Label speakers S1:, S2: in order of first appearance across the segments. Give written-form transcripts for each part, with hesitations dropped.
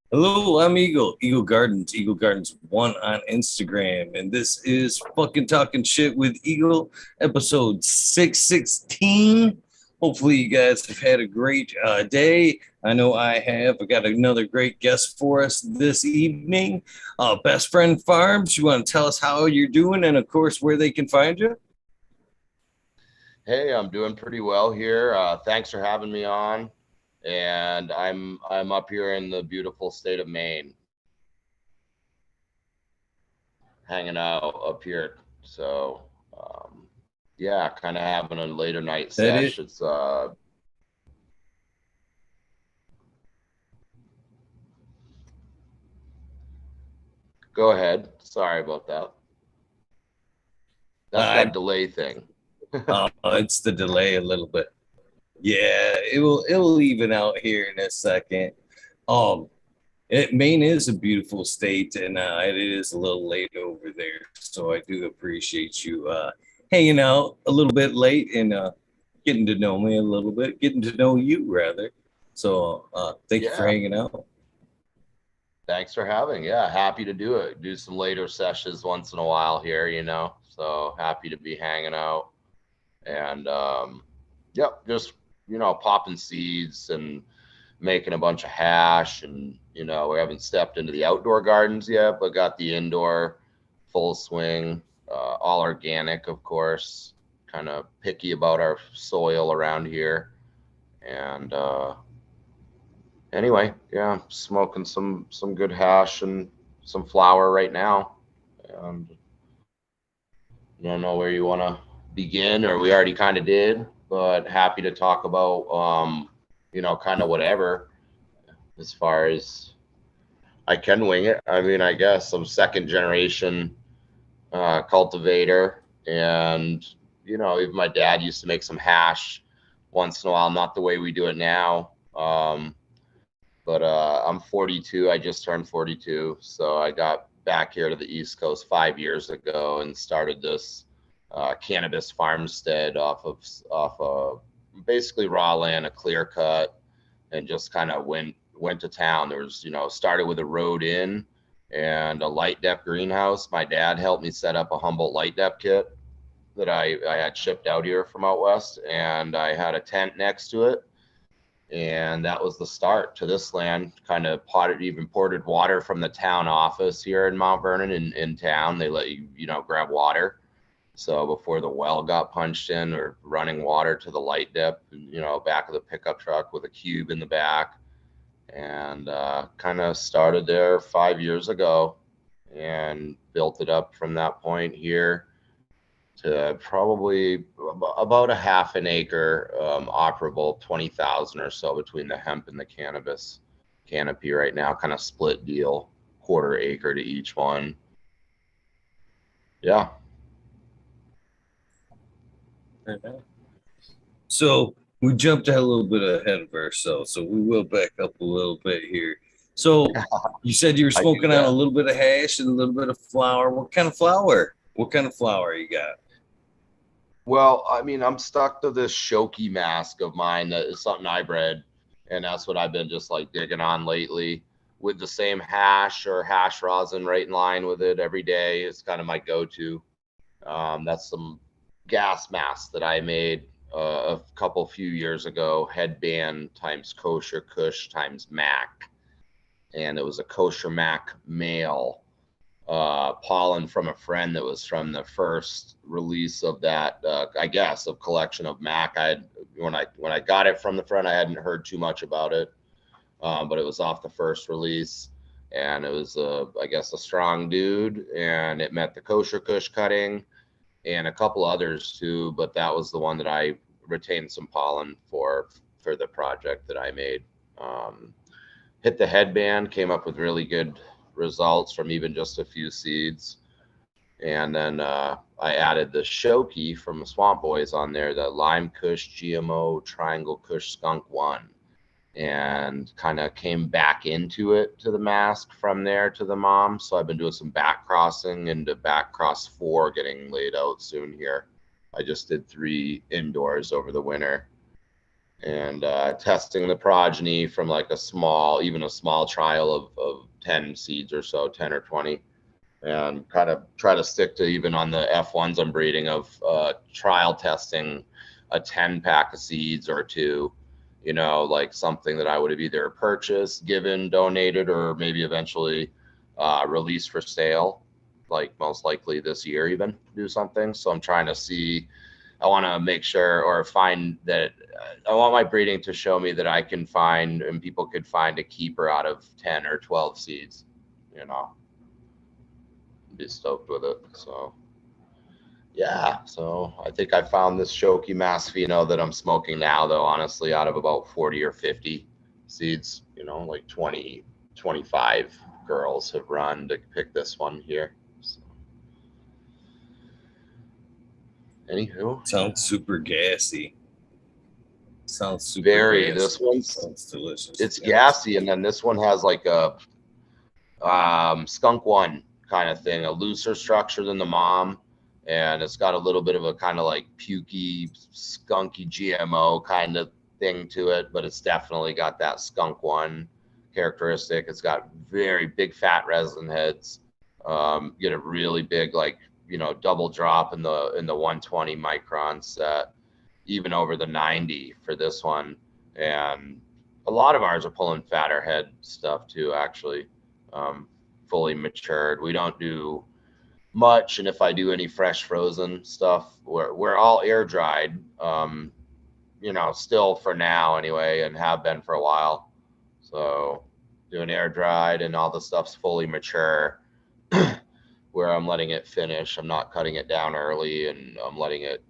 S1: Hello, I'm Eagle Gardens 1 on Instagram, and this is fucking talking shit with Eagle, episode 616. Hopefully, you guys have had a great day. I know I have. I got another great guest for us this evening. Best Friend Farms, you want to tell us how you're doing and, of course, where they can find you?
S2: Hey, I'm doing pretty well here. Thanks for having me on. And I'm up here in the beautiful state of Maine, hanging out up here. So, um, yeah, kind of having a later night
S1: That is.
S2: sesh. It's Go ahead. Sorry about that. That's
S1: I
S2: that delay thing.
S1: It's the delay a little bit. Yeah, it will even out here in a second. Um, Maine is a beautiful state, and it is a little late over there. So I do appreciate you hanging out a little bit late and getting to know me a little bit, getting to know you rather. So thank you for
S2: Yeah,
S1: hanging out.
S2: thanks for having. Yeah, happy to do it. Do some later sessions once in a while here, So happy to be hanging out. And yep, just popping seeds and making a bunch of hash. And we haven't stepped into the outdoor gardens yet, but got the indoor full swing, all organic, of course. Kind of picky about our soil around here. And anyway, yeah, smoking some good hash and some flour right now. And I don't know where you want to begin, or we already kind of did, but happy to talk about, kind of whatever as far as I can wing it. I mean, I guess I'm second generation cultivator, and even my dad used to make some hash once in a while, not the way we do it now. But I'm 42. I just turned 42, so I got back here to the East Coast 5 years ago and started this cannabis farmstead off of basically raw land, a clear cut, and just kind of went to town. There was started with a road in and a light depth greenhouse. My dad helped me set up a Humboldt light depth kit that I had shipped out here from out west, and I had a tent next to it, and that was the start to this land. Kind of ported water from the town office here in Mount Vernon in town. They let you grab water. So before the well got punched in, or running water to the light dip, back of the pickup truck with a cube in the back, and kind of started there 5 years ago and built it up from that point here to probably about a half an acre, operable, 20,000 or so between the hemp and the cannabis canopy right now, kind of split deal, quarter acre to each one. Yeah.
S1: So we jumped a little bit ahead of ourselves, so we will back up a little bit here. So you said you were
S2: I do
S1: smoking on a
S2: that.
S1: little bit of hash and a little bit of flour. What kind of flour? What kind of flour you got?
S2: Well, I mean, I'm stuck to this Shoki mask of mine that is something I bred, and that's what I've been just like digging on lately, with the same hash or hash rosin right in line with it every day. It's kind of my go-to. That's some gas mask that I made a couple few years ago, headband times kosher kush times Mac, and it was a kosher Mac male, pollen from a friend that was from the first release of that, I guess, of collection of Mac. When I got it from the friend, I hadn't heard too much about it, but it was off the first release, and it was, I guess, a strong dude, and it met the kosher kush cutting and a couple others too, but that was the one that I retained some pollen for the project that I made. Um, Hit the headband, came up with really good results from even just a few seeds. And then I added the Shoki from the Swamp Boys on there, the Lime Kush GMO Triangle Kush Skunk 1, and kind of came back into it to the mask from there to the mom. So I've been doing some back crossing into back cross 4 getting laid out soon here. I just did 3 indoors over the winter. and testing the progeny from like even a small trial of 10 seeds or so, 10 or 20, and kind of try to stick to, even on the F1s I'm breeding, of trial testing a 10 pack of seeds or two, like something that I would have either purchased, given, donated, or maybe eventually released for sale, like most likely this year, even do something. So I'm trying to see, I want to make sure or find that I want my breeding to show me that I can find, and people could find, a keeper out of 10 or 12 seeds, be stoked with it. So yeah, so I think I found this Shoki Masfino that I'm smoking now, though, honestly, out of about 40 or 50 seeds, like 20, 25 girls have run to pick this one here. So, anywho,
S1: Sounds super gassy. Sounds super
S2: very,
S1: gassy.
S2: this one's,
S1: Sounds delicious.
S2: it's gassy, and then this one has like a skunk one kind of thing, a looser structure than the mom, and it's got a little bit of a kind of like pukey, skunky GMO kind of thing to it, but it's definitely got that skunk one characteristic. It's got very big fat resin heads. Get a really big, like, double drop in the 120 micron set, even over the 90 for this one. And a lot of ours are pulling fatter head stuff too, actually. Fully matured. We don't do much, and if I do any fresh frozen stuff, we're all air dried. Still for now anyway, and have been for a while. So doing air dried, and all the stuff's fully mature, where I'm letting it finish. I'm not cutting it down early, and I'm letting it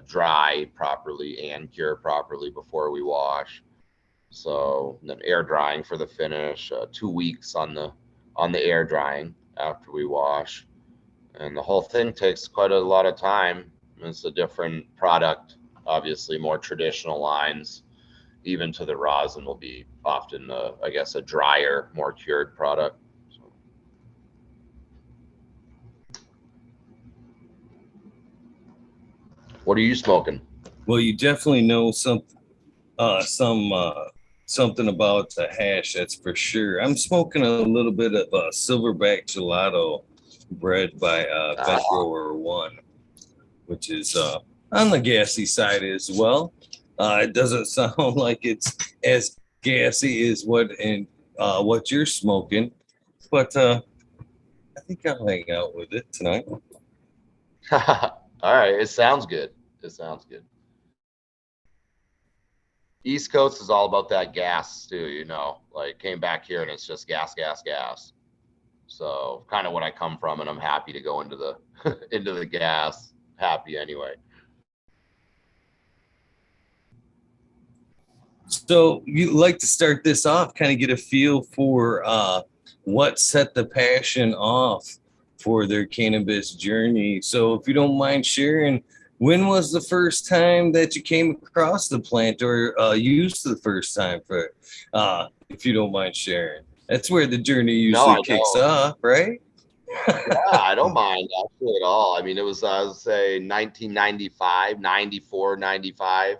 S2: dry properly and cure properly before we wash. So then air drying for the finish, 2 weeks on the air drying after we wash, and the whole thing takes quite a lot of time. It's a different product, obviously more traditional lines. Even to the rosin will be often, I guess, a drier, more cured product. So. What are you smoking?
S1: Well, you definitely know something about the hash, that's for sure. I'm smoking a little bit of silverback gelato bred by Vent Grower One, which is on the gassy side as well. It doesn't sound like it's as gassy as what you're smoking, but I think I'll hang out with it tonight.
S2: All right, it sounds good. It sounds good. East Coast is all about that gas too, like came back here and it's just gas, gas, gas. So kind of what I come from, and I'm happy to go into the into the gas. Happy anyway.
S1: So you like to start this off, kind of get a feel for what set the passion off for their cannabis journey. So if you don't mind sharing, when was the first time that you came across the plant, or used the first time for it? If you don't mind sharing. That's where the journey usually kicks off, right?
S2: Yeah, I don't mind actually at all. I mean, it was, I would say, 1995, 94, 95,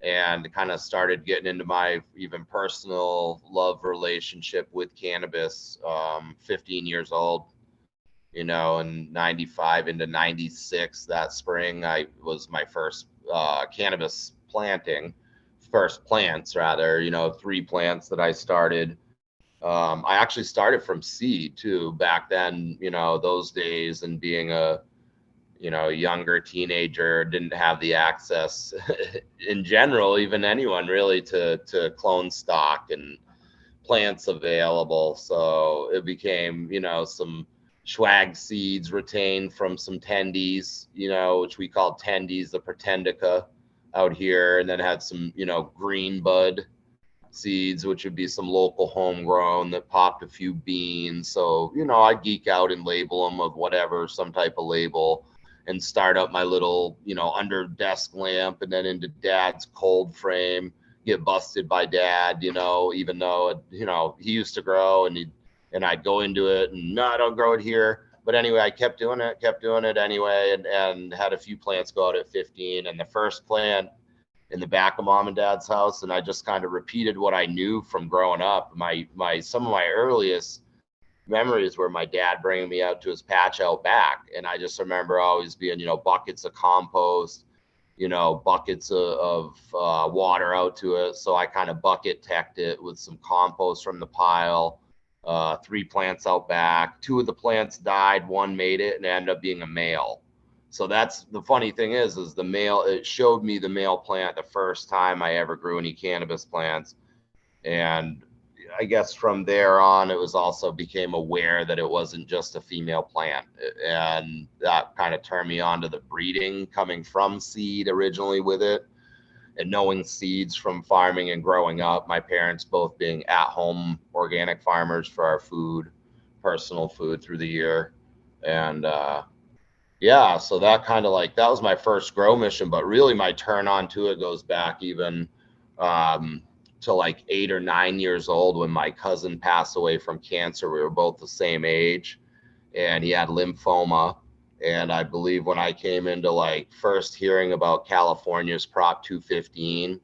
S2: and kind of started getting into my even personal love relationship with cannabis, 15 years old, and 95 into 96, that spring, I was my first cannabis planting, first plants rather, 3 plants that I started. I actually started from seed too back then, those days, and being a younger teenager, didn't have the access in general, even anyone really, to clone stock and plants available. So it became, some swag seeds retained from some tendies, which we called tendies, the Pretendica out here, and then had some, green bud seeds, which would be some local homegrown that popped a few beans. So, I geek out and label them with whatever, some type of label, and start up my little, under desk lamp, and then into dad's cold frame, get busted by dad, even though, he used to grow, and I'd go into it and no, I don't grow it here. But anyway, I kept doing it anyway, and had a few plants go out at 15. And the first plant in the back of mom and dad's house. And I just kind of repeated what I knew from growing up. Some of my earliest memories were my dad bringing me out to his patch out back. And I just remember always being, buckets of compost, buckets of water out to it. So I kind of bucket teched it with some compost from the pile, 3 plants out back. 2 of the plants died, 1 made it, and it ended up being a male. So that's the funny thing is the male, it showed me the male plant the first time I ever grew any cannabis plants. And I guess from there on, it was also became aware that it wasn't just a female plant. And that kind of turned me on to the breeding coming from seed originally with it, and knowing seeds from farming and growing up, my parents both being at-home organic farmers for our food, personal food through the year. And yeah, so that kind of that was my first grow mission, but really my turn on to it goes back even to 8 or 9 years old when my cousin passed away from cancer. We were both the same age, and he had lymphoma. And I believe when I came into first hearing about California's Prop 215,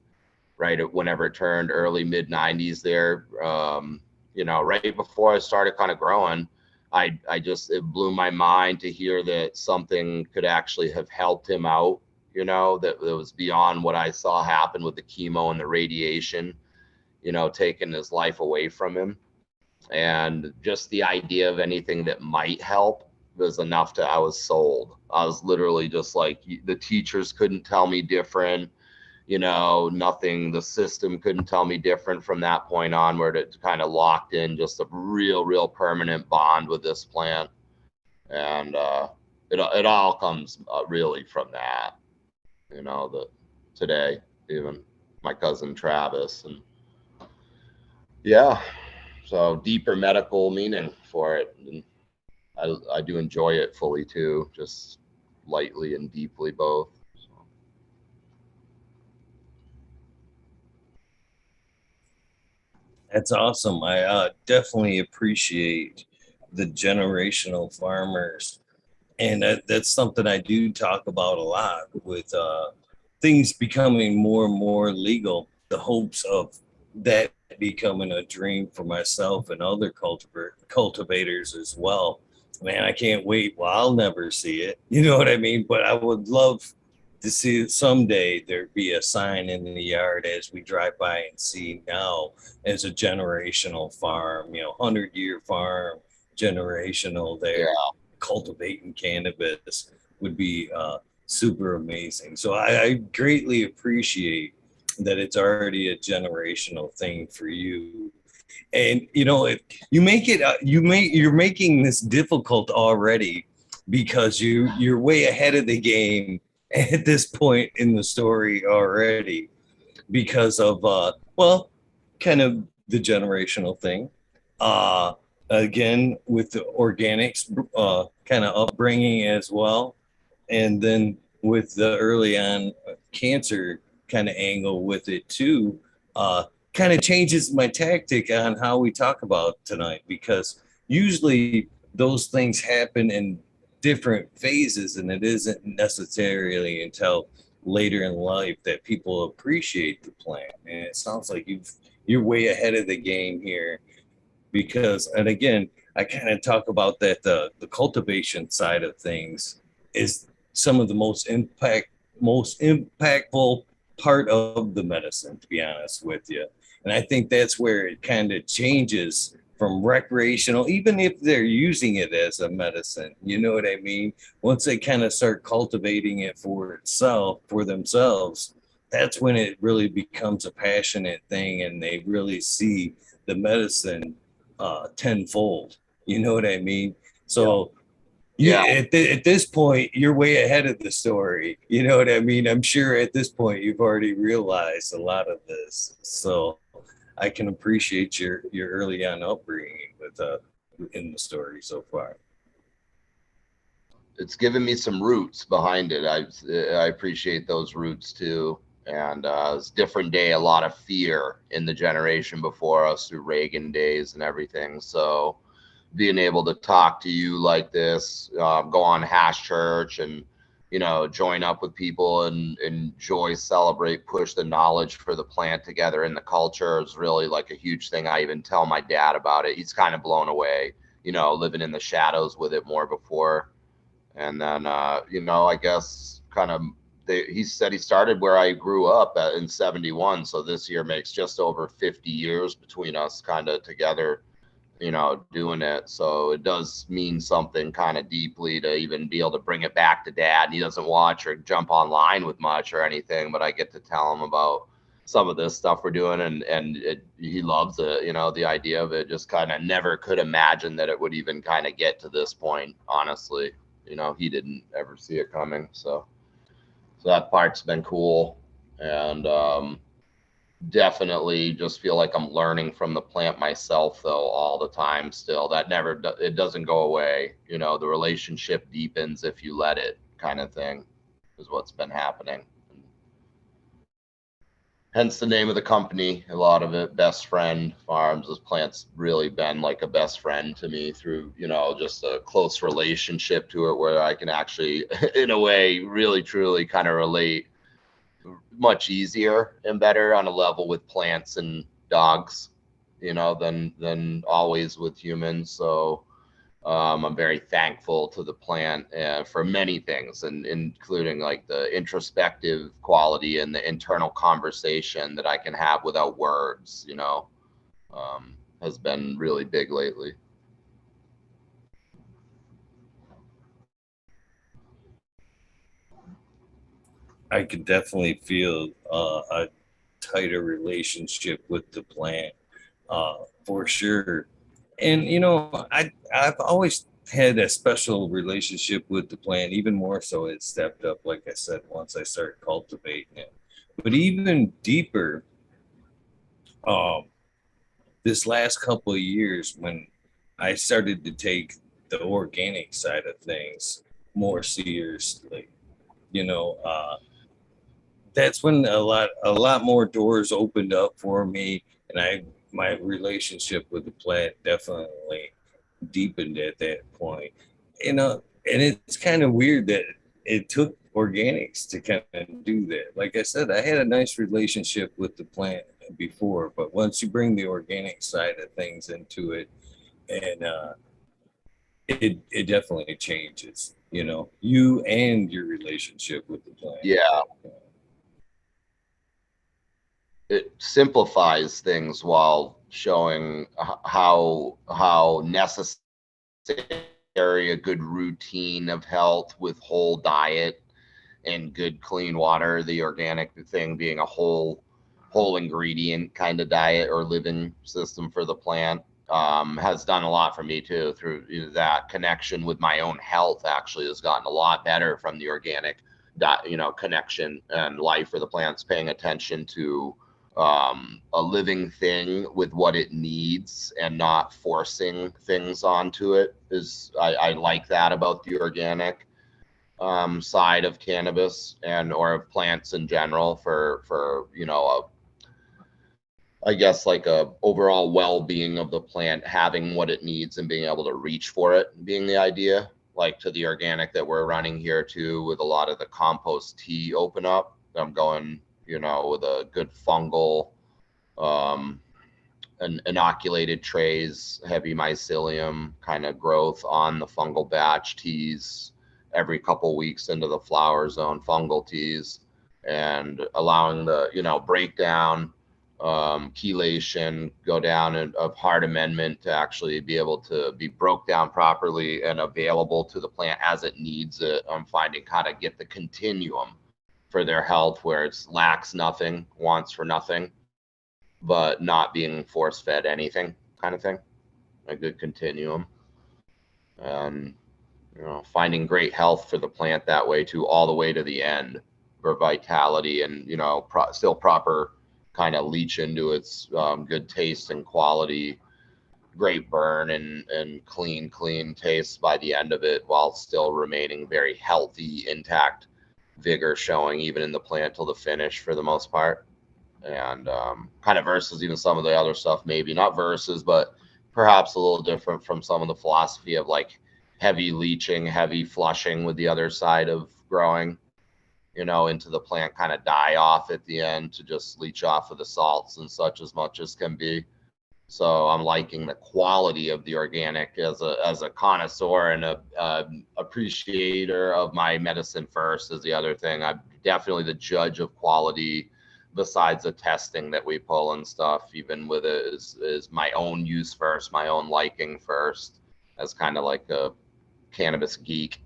S2: right, whenever it turned early mid 90s there, right before I started kind of growing, it blew my mind to hear that something could actually have helped him out, that was beyond what I saw happen with the chemo and the radiation, taking his life away from him. And just the idea of anything that might help was enough I was sold. I was literally just the teachers couldn't tell me different, nothing, the system couldn't tell me different from that point on, where it kind of locked in just a real permanent bond with this plant. And it all comes really from that, today, even my cousin Travis. And yeah, so deeper medical meaning for it. And I do enjoy it fully too, just lightly and deeply both.
S1: That's awesome. I definitely appreciate the generational farmers. And that's something I do talk about a lot with things becoming more and more legal, the hopes of that becoming a dream for myself and other cultivators as well. Man, I can't wait. Well, I'll never see it. You know what I mean? But I would love to see it someday. There'd be a sign in the yard as we drive by and see now as a generational farm, 100-year farm, generational there.
S2: Yeah.
S1: Cultivating cannabis would be super amazing. So I greatly appreciate that it's already a generational thing for you. And if you make it, you're making this difficult already because you're way ahead of the game at this point in the story already because of kind of the generational thing. Again, with the organics kind of upbringing as well, and then with the early on cancer kind of angle with it too, kind of changes my tactic on how we talk about tonight, because usually those things happen in different phases, and it isn't necessarily until later in life that people appreciate the plant. And it sounds like you're way ahead of the game here, because, and again, I kind of talk about that the cultivation side of things is some of the most impactful part of the medicine, to be honest with you. And I think that's where it kind of changes from recreational, even if they're using it as a medicine, you know what I mean? Once they kind of start cultivating it for themselves, that's when it really becomes a passionate thing, and they really see the medicine tenfold. You know what I mean? So yeah, at this point, you're way ahead of the story. You know what I mean? I'm sure at this point you've already realized a lot of this. So I can appreciate your early on upbringing with in the story so far.
S2: It's given me some roots behind it. I appreciate those roots too. And it's a different day, a lot of fear in the generation before us through Reagan days and everything. So being able to talk to you like this, go on Hash Church and join up with people and enjoy, celebrate, push the knowledge for the plant together. And the culture is really like a huge thing. I even tell my dad about it. He's kind of blown away, living in the shadows with it more before. And then, I guess kind of, he said he started where I grew up in 71. So this year makes just over 50 years between us kind of together, doing it. So it does mean something kind of deeply to even be able to bring it back to dad. And he doesn't watch or jump online with much or anything, but I get to tell him about some of this stuff we're doing, and he loves it. The idea of it, just kind of never could imagine that it would even kind of get to this point, honestly. He didn't ever see it coming. So that part's been cool. And definitely just feel like I'm learning from the plant myself, though, all the time still. That never, it doesn't go away. The relationship deepens if you let it, kind of thing, is what's been happening. Hence the name of the company, a lot of it, Best Friend Farms. This plant's really been like a best friend to me through, just a close relationship to it where I can actually, in a way, really, truly kind of relate much easier and better on a level with plants and dogs, than always with humans. So I'm very thankful to the plant for many things, and including like the introspective quality and the internal conversation that I can have without words, has been really big lately.
S1: I could definitely feel a tighter relationship with the plant, for sure. And I've always had a special relationship with the plant, even more so it stepped up, like I said, once I started cultivating it. But even deeper, um, this last couple of years when I started to take the organic side of things more seriously, you know, that's when a lot more doors opened up for me, and my relationship with the plant definitely deepened at that point. And it's kind of weird that it took organics to kind of do that. Like I said, I had a nice relationship with the plant before, but once you bring the organic side of things into it, and it definitely changes. You and your relationship with the plant.
S2: Yeah, it simplifies things while showing how necessary a good routine of health with whole diet and good clean water, the organic thing being a whole ingredient kind of diet or living system for the plant, has done a lot for me too. Through that connection with my own health actually has gotten a lot better from the organic connection and life for the plants, paying attention to a living thing with what it needs and not forcing things onto it. I like that about the organic side of cannabis and or of plants in general for I guess like a overall well-being of the plant, having what it needs and being able to reach for it being the idea. Like to the organic that we're running here too, with a lot of the compost tea open up, I'm going with a good fungal and inoculated trays, heavy mycelium kind of growth on the fungal batch teas every couple weeks into the flower zone fungal teas, and allowing the breakdown, chelation, go down of hard amendment to actually be able to be broke down properly and available to the plant as it needs it. I'm finding how to get the continuum for their health where it's lacks nothing, wants for nothing, but not being force fed anything, kind of thing. A good continuum. And finding great health for the plant that way too, all the way to the end for vitality and still proper kind of leach into its good taste and quality, great burn and clean taste by the end of it, while still remaining very healthy, intact vigor showing even in the plant till the finish for the most part. And kind of versus even some of the other stuff, maybe not versus, but perhaps a little different from some of the philosophy of like heavy leaching, heavy flushing with the other side of growing, into the plant kind of die off at the end to just leach off of the salts and such as much as can be. So I'm liking the quality of the organic as a connoisseur and a appreciator of my medicine first is the other thing. I'm definitely the judge of quality besides the testing that we pull and stuff, even with it is my own use first, my own liking first, as kind of like a cannabis geek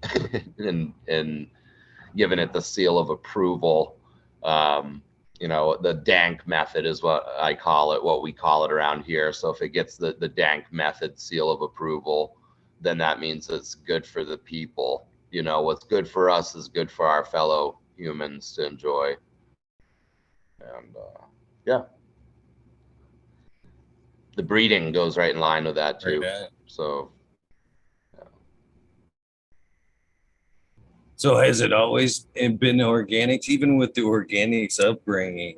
S2: and giving it the seal of approval. The dank method is what I call it, what we call it around here. So if it gets the dank method seal of approval, then that means it's good for the people. What's good for us is good for our fellow humans to enjoy. And yeah, the breeding goes right in line with that too.
S1: Right.
S2: So
S1: So has it always been organics? Even with the organics upbringing,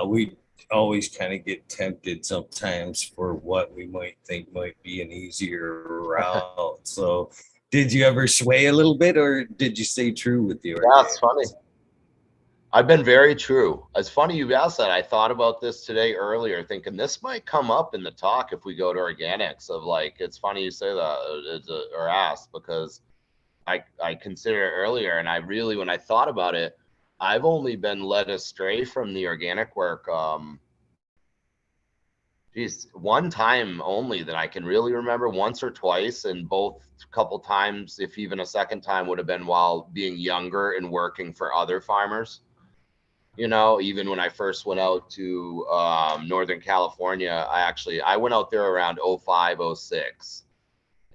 S1: we always kind of get tempted sometimes for what we might think might be an easier route. So did you ever sway a little bit, or did you stay true with the organics?
S2: yeah, it's funny. I've been very true. It's funny you asked that. I thought about this today earlier, thinking this might come up in the talk if we go to organics. Of like, it's funny you say that or ask, because I considered it earlier, and I really, when I thought about it, I've only been led astray from the organic work. One time only that I can really remember, once or twice, and both couple times, if even a second time, would have been while being younger and working for other farmers. Even when I first went out to Northern California, I went out there around 05, 06.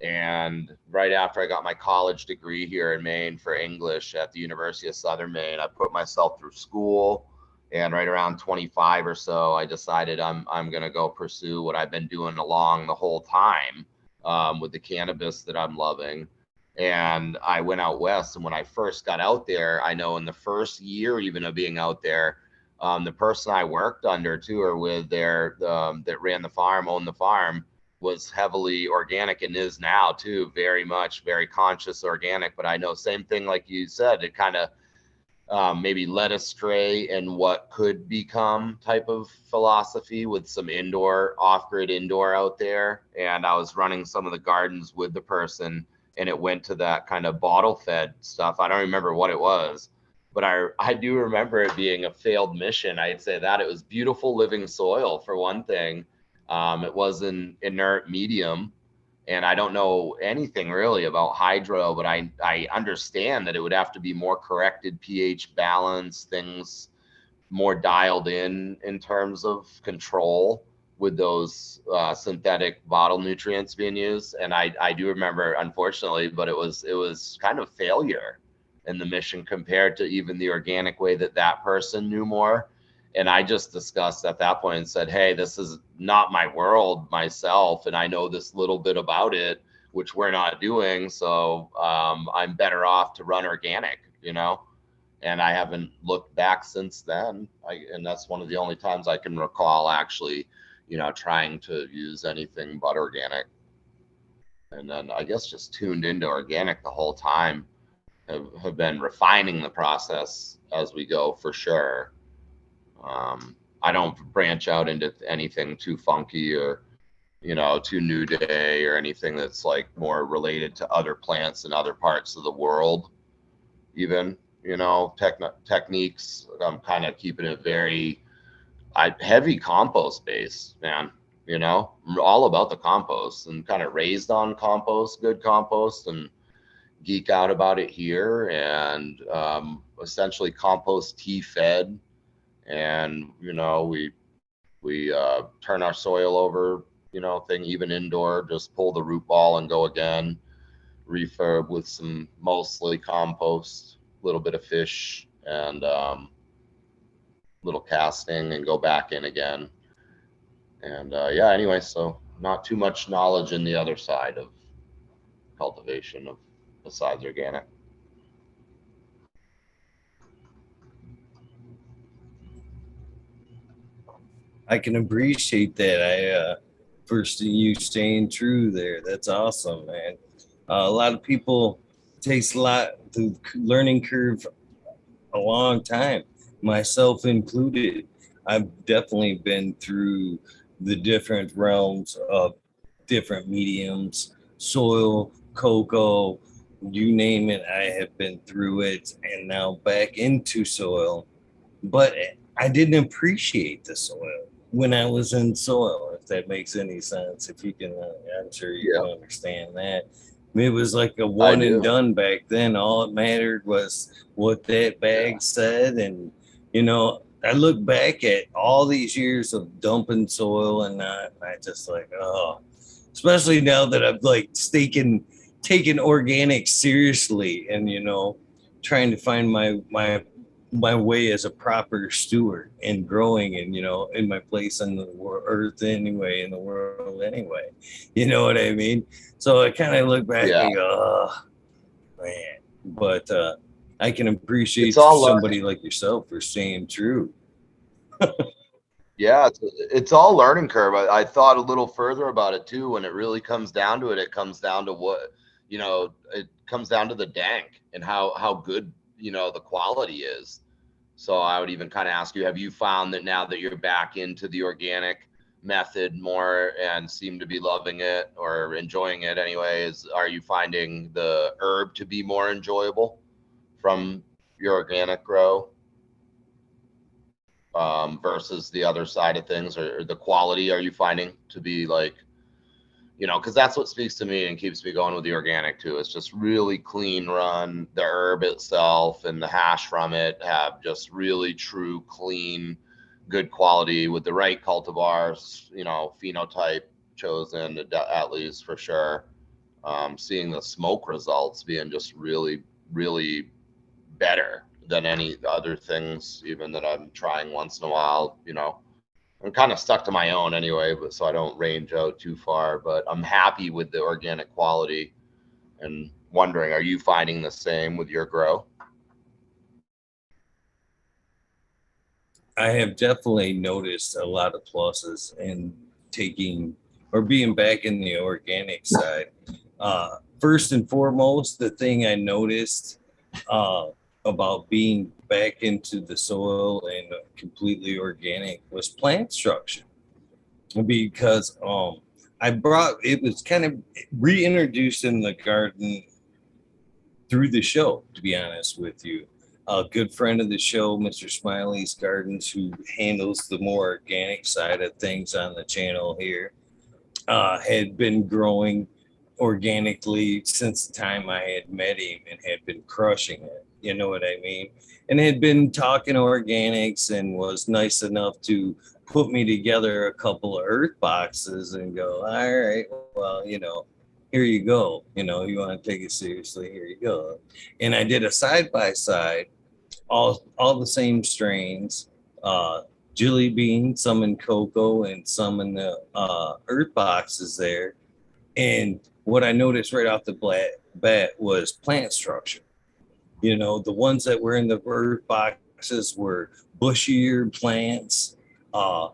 S2: And right after I got my college degree here in Maine for English at the University of Southern Maine, I put myself through school. And right around 25 or so, I decided I'm going to go pursue what I've been doing along the whole time with the cannabis that I'm loving. And I went out west. And when I first got out there, I know in the first year even of being out there, the person I worked under too, or with there that ran the farm, owned the farm, was heavily organic and is now too, very much, very conscious organic. But I know same thing, like you said, it kind of maybe led astray in what could become type of philosophy with some off-grid indoor out there. And I was running some of the gardens with the person, and it went to that kind of bottle fed stuff. I don't remember what it was, but I do remember it being a failed mission. I'd say that it was beautiful living soil for one thing. It was an inert medium, and I don't know anything really about hydro, but I understand that it would have to be more corrected pH balance, things more dialed in terms of control with those synthetic bottle nutrients being used. And I do remember, unfortunately, but it was kind of failure in the mission compared to even the organic way that person knew more. And I just discussed at that point and said, hey, this is not my world myself, and I know this little bit about it, which we're not doing. So I'm better off to run organic, and I haven't looked back since then. And that's one of the only times I can recall actually, trying to use anything but organic. And then I guess just tuned into organic the whole time, have been refining the process as we go for sure. I don't branch out into anything too funky or, too new day or anything that's like more related to other plants in other parts of the world. Even, techniques. I'm kind of keeping it very heavy compost base, man. All about the compost and kind of raised on compost, good compost, and geek out about it here. And essentially compost tea fed. And we turn our soil over, thing even indoor, just pull the root ball and go again, refurb with some mostly compost, little bit of fish, and little casting, and go back in again. And yeah, anyway, so not too much knowledge in the other side of cultivation of besides organic.
S1: I can appreciate that. First you staying true there. That's awesome, man. A lot of people takes a lot the learning curve a long time, myself included. I've definitely been through the different realms of different mediums, soil, cocoa, you name it. I have been through it, and now back into soil. But I didn't appreciate the soil when I was in soil, if that makes any sense. If you can, I'm sure you
S2: Yeah,
S1: can understand that. It was like a
S2: I
S1: one and
S2: do.
S1: done back then. All it mattered was what that
S2: Yeah.
S1: bag said. And, you know, I look back at all these years of dumping soil and not, I just like, oh, especially now that I've like taken organic seriously and, you know, trying to find my way as a proper steward and growing and, you know, in my place on the earth anyway, in the world anyway, you know what I mean? So I kind of look back
S2: Yeah.
S1: and go, oh man, but I can
S2: It's
S1: appreciate
S2: all
S1: somebody like yourself for staying true.
S2: Yeah, it's all learning curve. I thought a little further about it too. When it really comes down to it, it comes down to what, it comes down to the dank and how good, the quality is. So I would even kind of ask you, have you found that now that you're back into the organic method more and seem to be loving it or enjoying it anyways, are you finding the herb to be more enjoyable from your organic grow? Versus the other side of things, or the quality, are you finding to be like, because that's what speaks to me and keeps me going with the organic too. It's just really clean run. The herb itself and the hash from it have just really true, clean, good quality with the right cultivars, phenotype chosen at least for sure. Seeing the smoke results being just really, really better than any other things, even that I'm trying once in a while. I'm kind of stuck to my own anyway, but so I don't range out too far. But I'm happy with the organic quality and wondering, are you finding the same with your grow?
S1: I have definitely noticed a lot of pluses in taking or being back in the organic side. First and foremost, the thing I noticed uh, about being back into the soil and completely organic was plant structure because I brought it was kind of reintroduced in the garden through the show, to be honest with you. A good friend of the show, Mr. Smiley's Gardens, who handles the more organic side of things on the channel here, had been growing organically since the time I had met him and had been crushing it. You know what I mean? And had been talking organics and was nice enough to put me together a couple of earth boxes and go, all right, well, you know, here you go. You know, you want to take it seriously, here you go. And I did a side by side, all the same strains, uh, jelly bean, some in cocoa and some in the earth boxes there. And what I noticed right off the bat was plant structure. You know, the ones that were in the earth boxes were bushier plants, uh,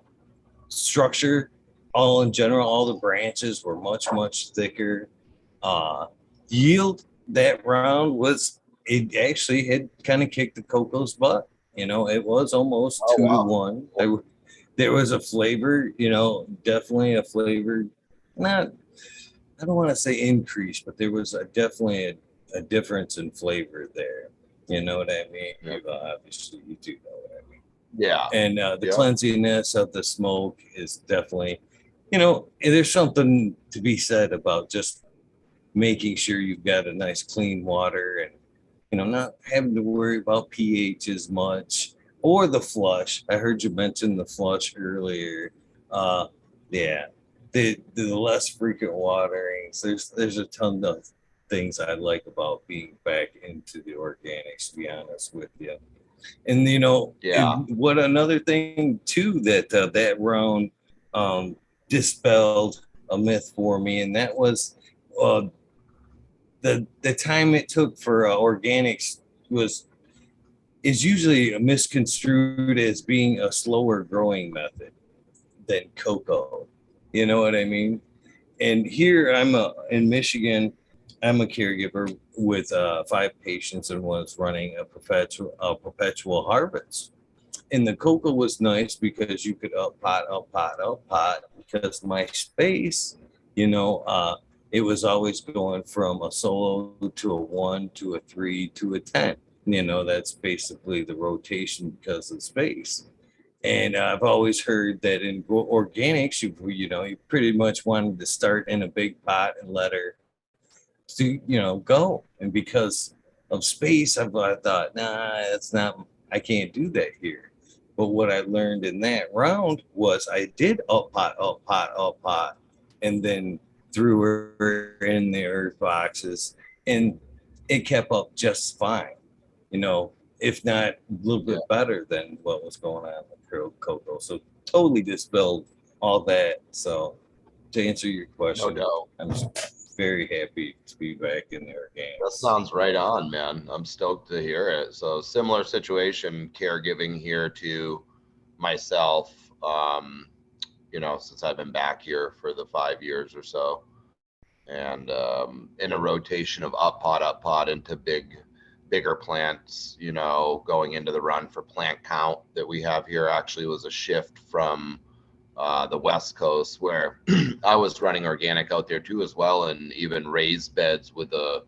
S1: structure, all in general, all the branches were much thicker. Uh, Yield that round was it actually had kind of kicked the cocoa's butt. You know, it was almost
S2: Oh
S1: two to
S2: wow.
S1: one. There was a flavor, you know, definitely a flavor. Not, I don't want to say increase, but there was definitely a difference in flavor there. You know what I mean?
S2: Yeah.
S1: Obviously, you do know what I mean.
S2: Yeah.
S1: And the
S2: Yeah.
S1: cleansiness of the smoke is definitely, you know, there's something to be said about just making sure you've got a nice clean water and, you know, not having to worry about pH as much or the flush. I heard you mention the flush earlier. Uh, yeah, the less frequent waterings. There's a ton of things I like about being back into the organics, to be honest with you. And you know,
S2: Yeah.
S1: what another thing too that that round um, dispelled a myth for me, and that was uh, the time it took for organics was is usually misconstrued as being a slower growing method than cocoa. You know what I mean? And here I'm in Michigan. I'm a caregiver with 5 patients and was running a perpetual harvest. And the cocoa was nice because you could up pot because my space, you know, it was always going from a solo to a 1 to a 3 to a 10. You know, that's basically the rotation because of space. And I've always heard that in organics, you pretty much wanted to start in a big pot and let her go. And because of space, I thought, nah, that's not, I can't do that here. But what I learned in that round was I did up pot, and then threw her in the earth boxes, and it kept up just fine, if not a little bit better than what was going on with cocoa. So totally dispelled all that. So to answer your question,
S2: No doubt.
S1: I'm very happy to be back in their games.
S2: That sounds right on, man. I'm stoked to hear it. So similar situation, caregiving here to myself. Since I've been back here for the 5 years or so, and in a rotation of up pot into bigger plants. Going into the run for plant count that we have here actually was a shift from the West Coast, where I was running organic out there too as well, and even raised beds with a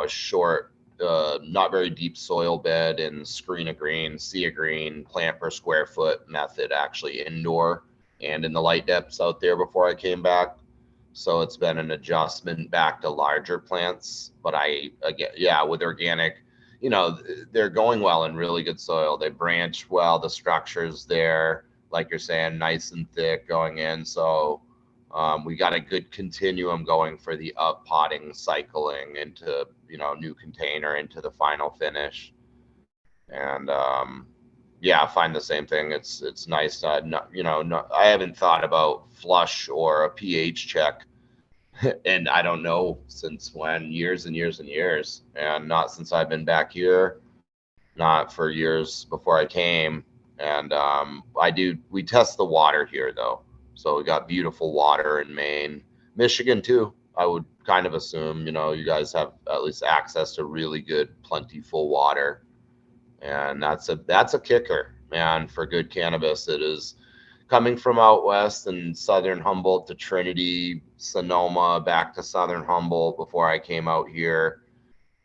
S2: short, not very deep soil bed and screen of green, sea of green, plant per square foot method, actually indoor and in the light depths out there before I came back. So it's been an adjustment back to larger plants. But with organic, they're going well in really good soil. They branch well. The structure's there, like you're saying, nice and thick going in. So we got a good continuum going for the up potting, cycling into, new container into the final finish. And I find the same thing. It's nice. I haven't thought about flush or a pH check, and I don't know since when, years and years and years, and not since I've been back here, not for years before I came. And we test the water here though. So we got beautiful water in Maine, Michigan too. I would kind of assume, you guys have at least access to really good, plentiful water. And that's a kicker, man, for good cannabis. It is coming from out west and southern Humboldt to Trinity, Sonoma, back to southern Humboldt before I came out here.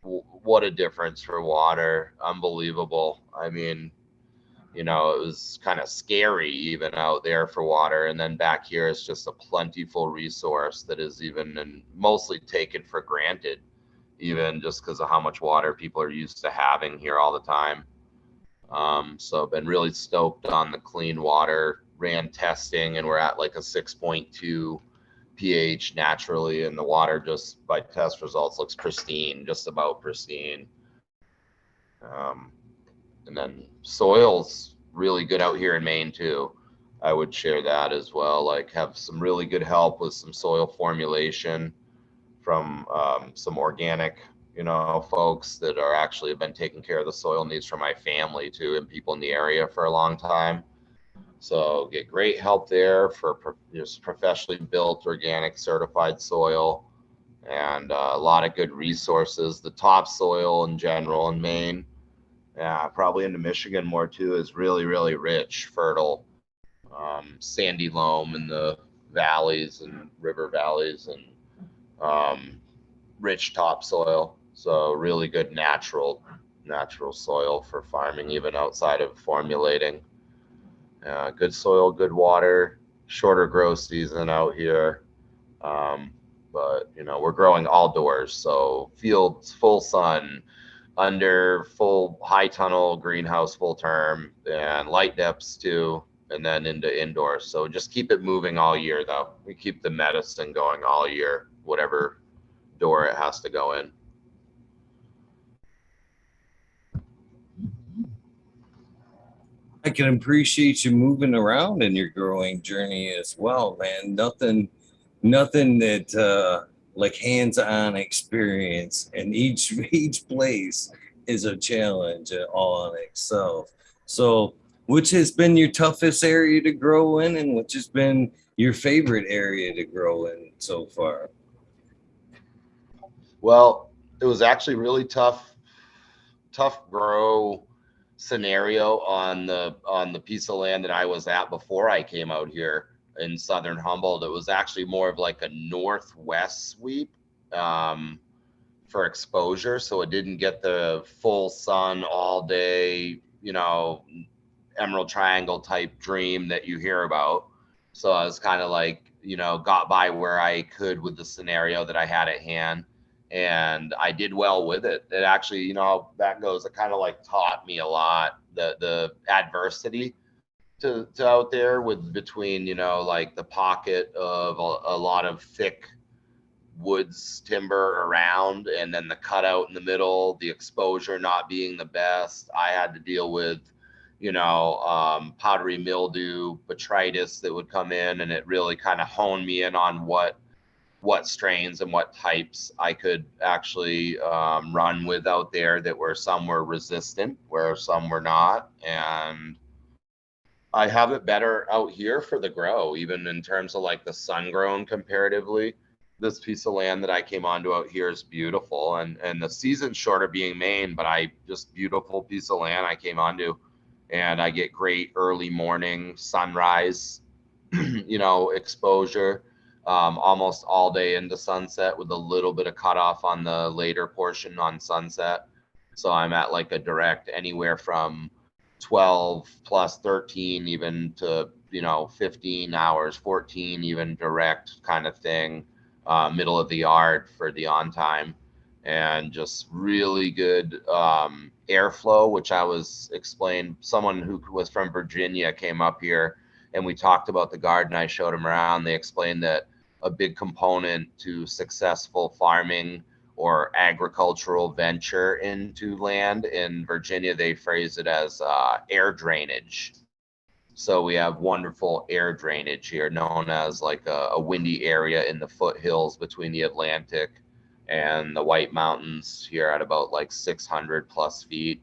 S2: What a difference for water. Unbelievable. I mean, it was kind of scary even out there for water. And then back here, it's just a plentiful resource that is even mostly taken for granted, even just because of how much water people are used to having here all the time. So I've been really stoked on the clean water, ran testing, and we're at like a 6.2 pH naturally, and the water just by test results looks pristine, just about pristine. And then soil's really good out here in Maine too. I would share that as well. Like, have some really good help with some soil formulation from some organic, folks that are actually have been taking care of the soil needs for my family too, and people in the area for a long time. So get great help there for just professionally built organic certified soil, and a lot of good resources. The topsoil in general in Maine, probably into Michigan more too, is really, really rich, fertile, sandy loam in the valleys and river valleys, and rich topsoil. So really good natural soil for farming, even outside of formulating. Good soil, good water, shorter grow season out here. But we're growing all doors, so fields full sun, under full high tunnel greenhouse full term, and light depths too, and then into indoors. So just keep it moving all year though. We keep the medicine going all year, whatever door it has to go in.
S1: I can appreciate you moving around in your growing journey as well, man. Nothing that like hands-on experience, and each place is a challenge all on itself. So, which has been your toughest area to grow in, and which has been your favorite area to grow in so far?
S2: Well, it was actually really tough grow scenario on the piece of land that I was at before I came out here in southern Humboldt. It was actually more of like a northwest sweep um, for exposure, so it didn't get the full sun all day, Emerald Triangle type dream that you hear about. So I was kind of like, got by where I could with the scenario that I had at hand. And I did well with it. It actually, that goes, it kind of like taught me a lot, the adversity to out there with between, like the pocket of a lot of thick woods timber around and then the cutout in the middle, the exposure not being the best. I had to deal with powdery mildew, botrytis that would come in, and it really kind of honed me in on what strains and what types I could actually run with out there, that were some were resistant where some were not. And I have it better out here for the grow, even in terms of like the sun grown comparatively. This piece of land that I came onto out here is beautiful, and the season's shorter being Maine, but I just beautiful piece of land I came onto, and I get great early morning sunrise, exposure, almost all day into sunset with a little bit of cutoff on the later portion on sunset. So I'm at like a direct anywhere from 12 plus 13 even to 15 hours, 14 even direct kind of thing, middle of the yard for the on time. And just really good airflow, which I was explained. Someone who was from Virginia came up here and we talked about the garden. I showed him around. They explained that a big component to successful farming or agricultural venture into land in Virginia, they phrase it as air drainage. So we have wonderful air drainage here, known as like a windy area in the foothills between the Atlantic and the White Mountains here at about like 600 plus feet.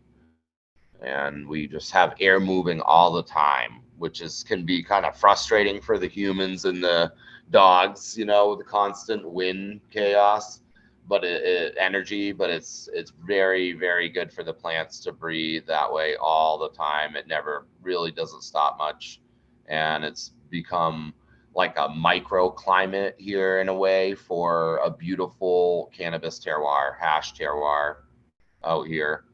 S2: And we just have air moving all the time, which is can be kind of frustrating for the humans and the dogs, with the constant wind chaos, but energy. But it's very, very good for the plants to breathe that way all the time. It never really doesn't stop much, and it's become like a microclimate here in a way for a beautiful cannabis terroir, hash terroir out here.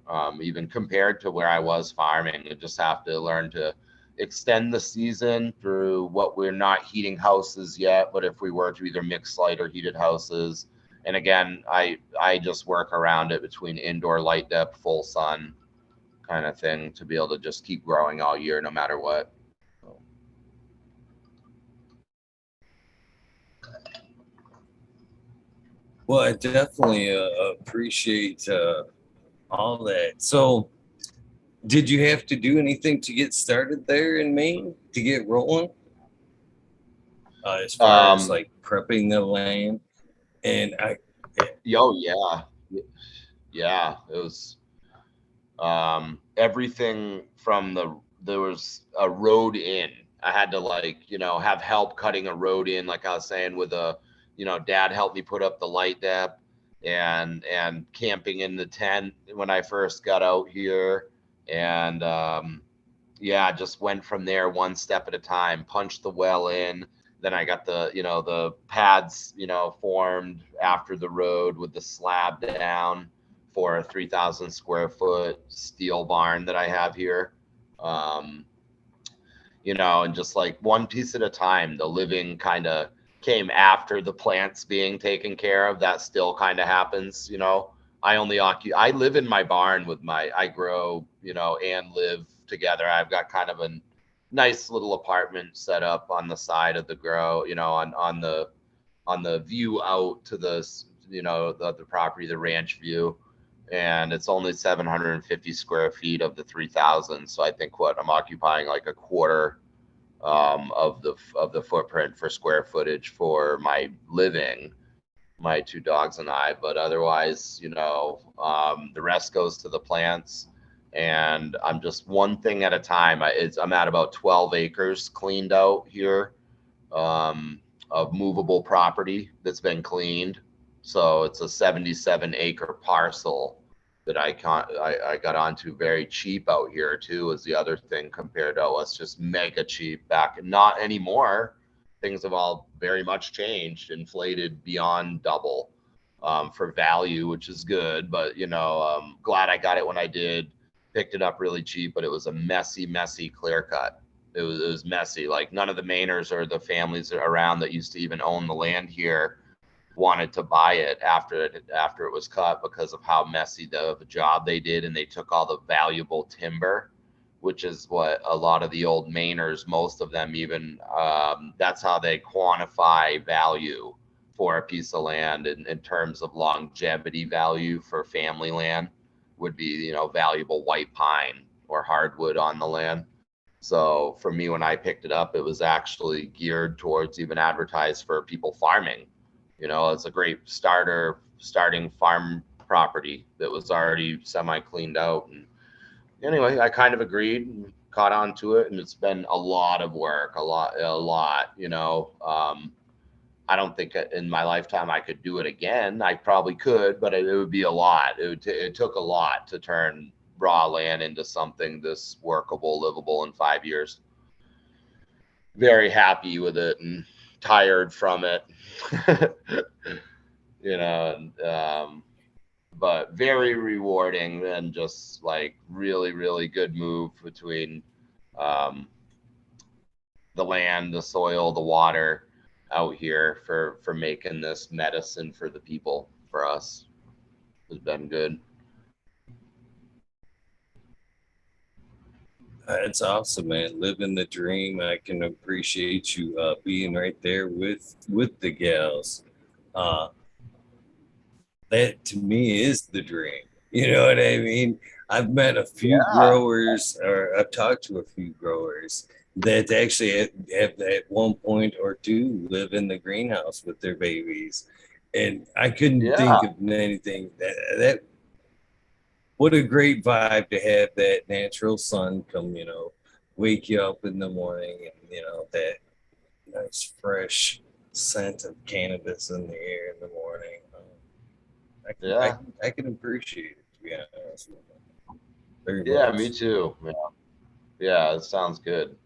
S2: Even compared to where I was farming, you just have to learn to extend the season through what we're not heating houses yet, but if we were to either mix light or heated houses. And again, I just work around it between indoor light depth, full sun kind of thing to be able to just keep growing all year no matter what.
S1: Well, I definitely appreciate all that. So, did you have to do anything to get started there in Maine to get rolling? As far as
S2: Um,
S1: like prepping the land, and
S2: yeah, yeah, it was everything from there was a road in. I had to like, have help cutting a road in, like I was saying, with dad helped me put up the light depth and camping in the tent when I first got out here. And yeah, just went from there one step at a time, punched the well in. Then I got the pads, formed after the road with the slab down for a 3,000 square foot steel barn that I have here. Um, and just like one piece at a time, the living kind of came after the plants being taken care of. That still kind of happens. I live in my barn with I grow, and live together. I've got kind of a nice little apartment set up on the side of the grow, on the view out to the property, the ranch view. And it's only 750 square feet of the 3,000. So I think what I'm occupying like a quarter of the footprint for square footage for my living, my two dogs and I. But otherwise, the rest goes to the plants. And I'm just one thing at a time. I'm at about 12 acres cleaned out here, of movable property that's been cleaned. So it's a 77-acre parcel that I got onto very cheap out here too, is the other thing compared to us, just mega cheap back. Not anymore. Things have all very much changed, inflated beyond double for value, which is good. But, glad I got it when I did. Picked it up really cheap, but it was a messy clear cut. It was messy. Like none of the Mainers or the families around that used to even own the land here wanted to buy it after it was cut because of how messy the job they did, and they took all the valuable timber, which is what a lot of the old Mainers, most of them even, that's how they quantify value for a piece of land in terms of longevity value for family land would be, valuable white pine or hardwood on the land. So for me, when I picked it up, it was actually geared towards even advertised for people farming. It's a great starting farm property that was already semi cleaned out. And anyway, I kind of agreed and caught on to it, and it's been a lot of work, a lot. I don't think in my lifetime I could do it again. I probably could, but it would be a lot. It took a lot to turn raw land into something this workable, livable in 5 years. Very happy with it and tired from it. But very rewarding, and just like really good move between the land, the soil, the water out here for making this medicine for the people, for us. Has been good.
S1: It's awesome, man. Living the dream. I can appreciate you being right there with the gals. Uh, that to me is the dream. You know what I mean? I've met a few growers, or I've talked to a few growers that actually have at one point or two live in the greenhouse with their babies, and I couldn't think of anything that what a great vibe to have that natural sun come, wake you up in the morning, and that nice fresh scent of cannabis in the air in the morning. I can appreciate it, to be honest with you. Very much.
S2: Me too. Yeah, it sounds good.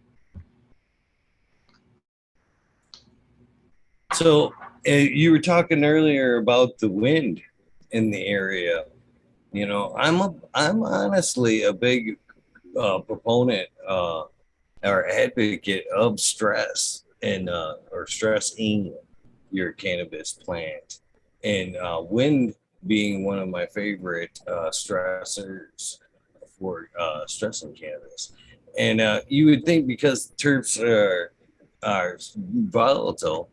S1: So you were talking earlier about the wind in the area. I'm honestly a big proponent or advocate of stress and or stressing your cannabis plant, and wind being one of my favorite stressors for stressing cannabis. And you would think because turfs are volatile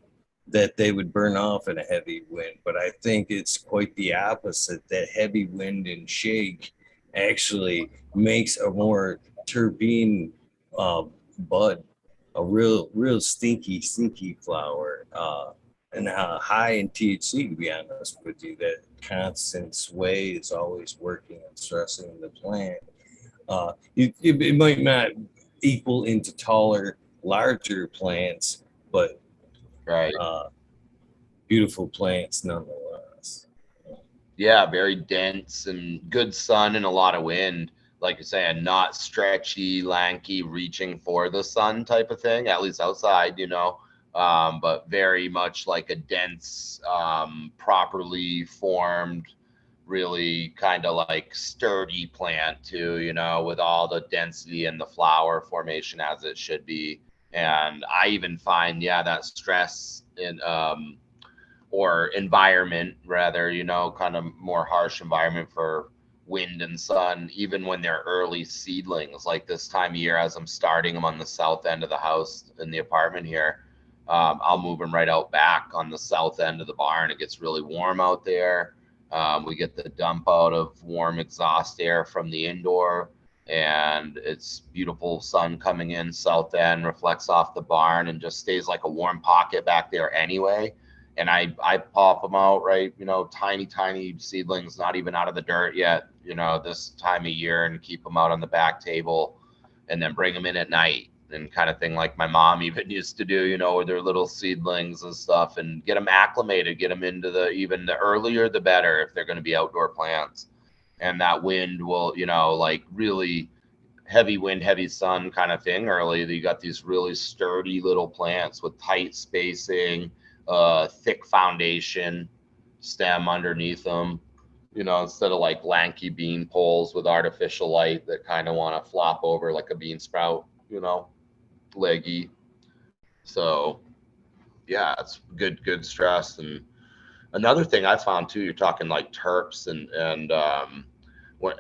S1: that they would burn off in a heavy wind, but I think it's quite the opposite. That heavy wind and shake actually makes a more terpene bud, a real stinky flower, and high in THC. To be honest with you, that constant sway is always working and stressing the plant. It might not equal into taller, larger plants, but
S2: right.
S1: Beautiful plants nonetheless.
S2: Yeah, very dense and good sun and a lot of wind. Like you say, and not stretchy, lanky, reaching for the sun type of thing, at least outside, but very much like a dense, properly formed, really kind of like sturdy plant too, with all the density and the flower formation as it should be. And I even find, that stress in, or environment rather, kind of more harsh environment for wind and sun, even when they're early seedlings, like this time of year, as I'm starting them on the south end of the house in the apartment here. I'll move them right out back on the south end of the barn. It gets really warm out there. We get the dump out of warm exhaust air from the indoor, and it's beautiful sun coming in south end, reflects off the barn, and just stays like a warm pocket back there anyway. And I pop them out, right, tiny seedlings, not even out of the dirt yet, this time of year, and keep them out on the back table, and then bring them in at night. and kind of thing, like my mom even used to do, you know, with their little seedlings and stuff, and get them acclimated, get them into even the earlier the better if they're going to be outdoor plants. And that wind will, you know, like really heavy wind, heavy sun kind of thing early. You got these really sturdy little plants with tight spacing, thick foundation stem underneath them, you know, instead of like lanky bean poles with artificial light that kind of want to flop over like a bean sprout, you know, leggy. So yeah, it's good stress. And another thing I found too, you're talking like terps and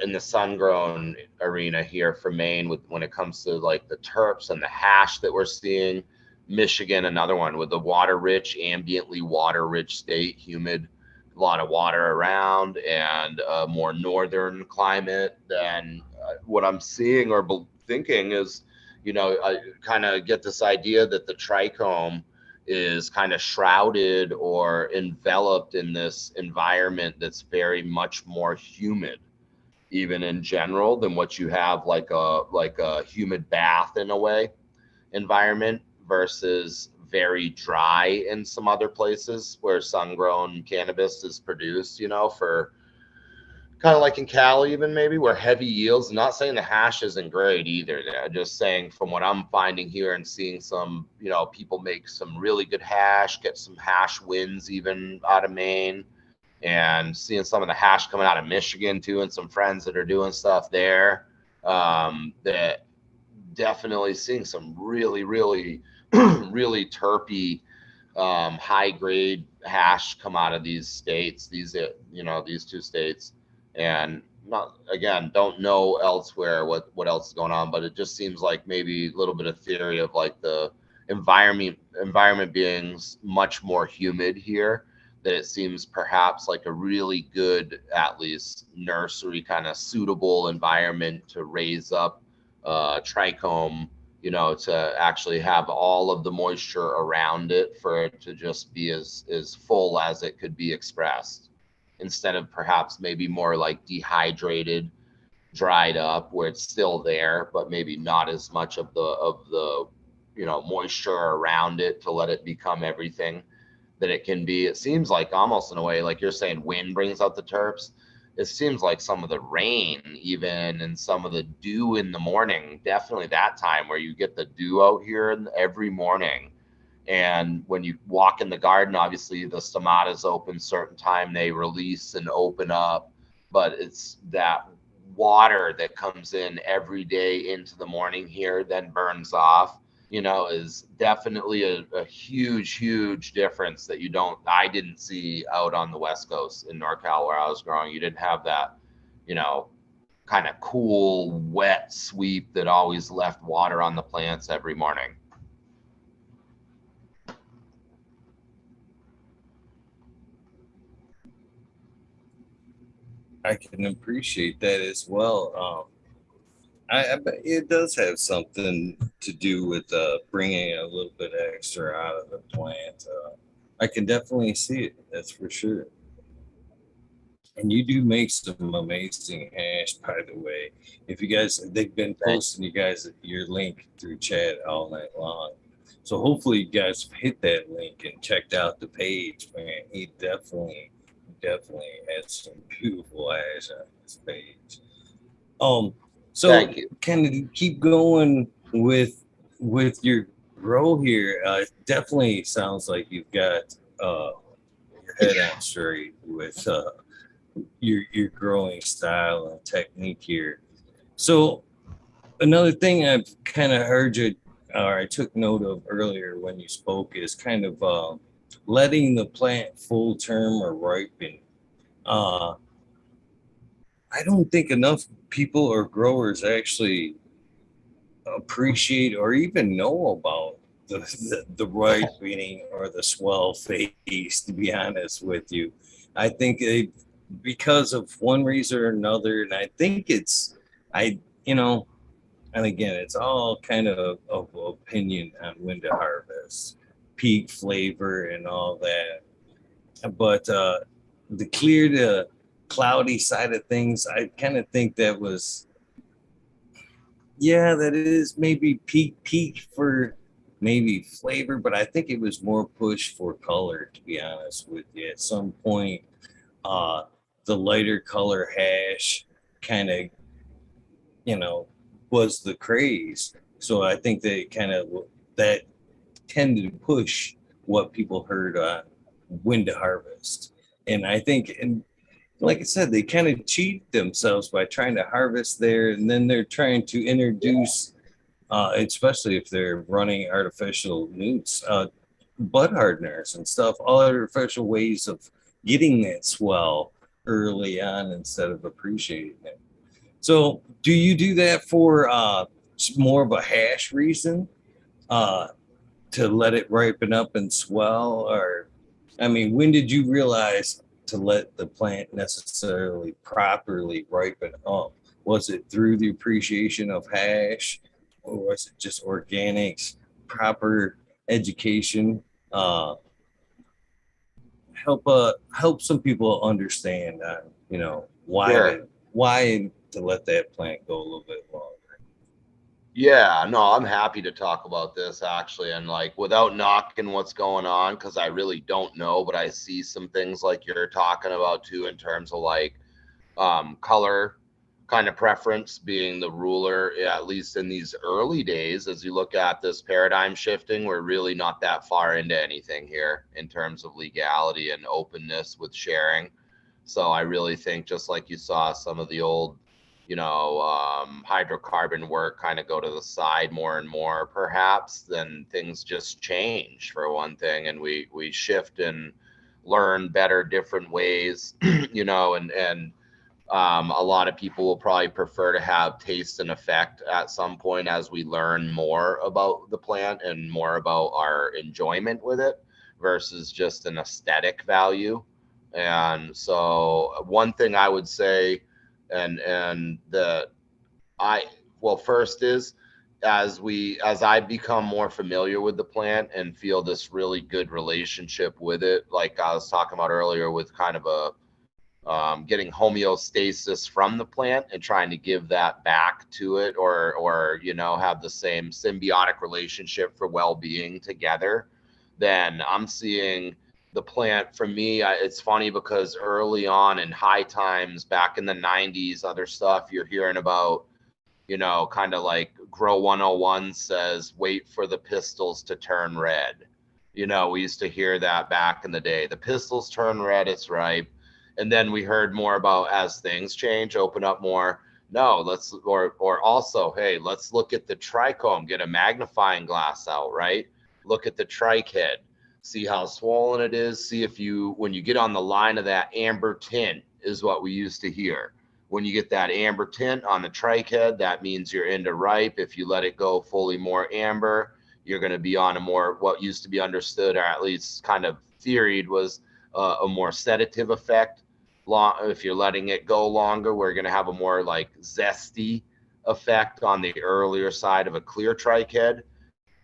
S2: in the sun grown arena here for Maine, with when it comes to like the terps and the hash that we're seeing. Michigan, another one with the water rich, ambiently water rich state, humid, a lot of water around, and a more northern climate. Than what I'm seeing or thinking is, you know, I kind of get this idea that the trichome is kind of shrouded or enveloped in this environment that's very much more humid, even in general, than what you have like a humid bath in a way environment, versus very dry in some other places where sun-grown cannabis is produced, you know, for kind of like in Cali, even maybe, where heavy yields. Not saying the hash isn't great either. There, just saying from what I'm finding here and seeing some, you know, people make some really good hash, get some hash wins even out of Maine, and seeing some of the hash coming out of Michigan too, and some friends that are doing stuff there. That definitely seeing some really, really, really terpy, high grade hash come out of these states, these, you know, these two states. And not, again, don't know elsewhere what else is going on, but it just seems like maybe a little bit of theory of like the environment being much more humid here, that it seems perhaps like a really good, at least nursery kind of suitable environment to raise up trichome, you know, to actually have all of the moisture around it for it to just be as full as it could be expressed, instead of perhaps maybe more like dehydrated, dried up, where it's still there but maybe not as much of the you know, moisture around it to let it become everything that it can be. It seems like almost in a way, like you're saying, wind brings out the terps. It seems like some of the rain, even, and some of the dew in the morning, definitely that time where you get the dew out here every morning. And when you walk in the garden, obviously the stomata's open certain time, they release and open up, but it's that water that comes in every day into the morning here, then burns off, you know, is definitely a huge difference that I didn't see out on the West Coast in NorCal where I was growing. You didn't have that, you know, kind of cool, wet sweep that always left water on the plants every morning.
S1: I can appreciate that as well. I bet it does have something to do with bringing a little bit extra out of the plant. I can definitely see it. That's for sure. And you do make some amazing hash, by the way. If you guys, they've been posting you guys your link through chat all night long. So hopefully you guys have hit that link and checked out the page, man. He definitely has some beautiful hash on his page. So
S2: Thank you.
S1: kind of keep going with your grow here. Definitely sounds like you've got your head on straight with your growing style and technique here. So another thing I've kind of heard you, or I took note of earlier when you spoke, is kind of letting the plant full term or ripen. Uh, I don't think enough people or growers actually appreciate or even know about the ripening or the swell phase, to be honest with you. I think because of one reason or another, and I think you know, and again, it's all kind of opinion on when to harvest, peak flavor and all that. But the clear to cloudy side of things, I kind of think that was Yeah, that is maybe peak for maybe flavor, but I think it was more push for color, to be honest with you. At some point, uh, the lighter color hash kind of, you know, was the craze. So I think they kind of that tended to push what people heard on when to harvest. And I think, and like I said, they kind of cheat themselves by trying to harvest there, and then they're trying to introduce, especially if they're running artificial newts, bud hardeners and stuff, all artificial ways of getting that swell early on instead of appreciating it. So, do you do that for more of a hash reason, uh, to let it ripen up and swell? Or, I mean, when did you realize to let the plant necessarily properly ripen up? Was it through the appreciation of hash, or was it just organics, proper education? Uh, help some people understand,
S2: Sure.
S1: why to let that plant go a little bit longer.
S2: Yeah, no, I'm happy to talk about this actually, and like without knocking what's going on, because I really don't know, but I see some things like you're talking about too in terms of like color kind of preference being the ruler, yeah, at least in these early days. As you look at this paradigm shifting, we're really not that far into anything here in terms of legality and openness with sharing. So I really think just like you saw some of the old, hydrocarbon work kind of go to the side more and more, perhaps, then things just change for one thing, and we shift and learn better, different ways, and a lot of people will probably prefer to have taste and effect at some point as we learn more about the plant and more about our enjoyment with it versus just an aesthetic value. And so one thing I would say, and the I well first is as I become more familiar with the plant and feel this really good relationship with it, like I was talking about earlier with kind of a getting homeostasis from the plant and trying to give that back to it, or have the same symbiotic relationship for well-being together, then I'm seeing the plant for me. It's funny because early on in high times back in the 90s, other stuff you're hearing about, kind of like Grow 101 says, wait for the pistils to turn red. We used to hear that back in the day. The pistils turn red, it's ripe. And then we heard more about as things change, open up more. No, or also, hey, let's look at the trichome, get a magnifying glass out, right? Look at the trich head, see how swollen it is. See if when you get on the line of that amber tint, is what we used to hear. When you get that amber tint on the trich head, that means you're into ripe. If you let it go fully more amber, you're going to be on a more, what used to be understood, or at least kind of theoried, was a more sedative effect. If you're letting it go longer, we're going to have a more like zesty effect on the earlier side of a clear trich head.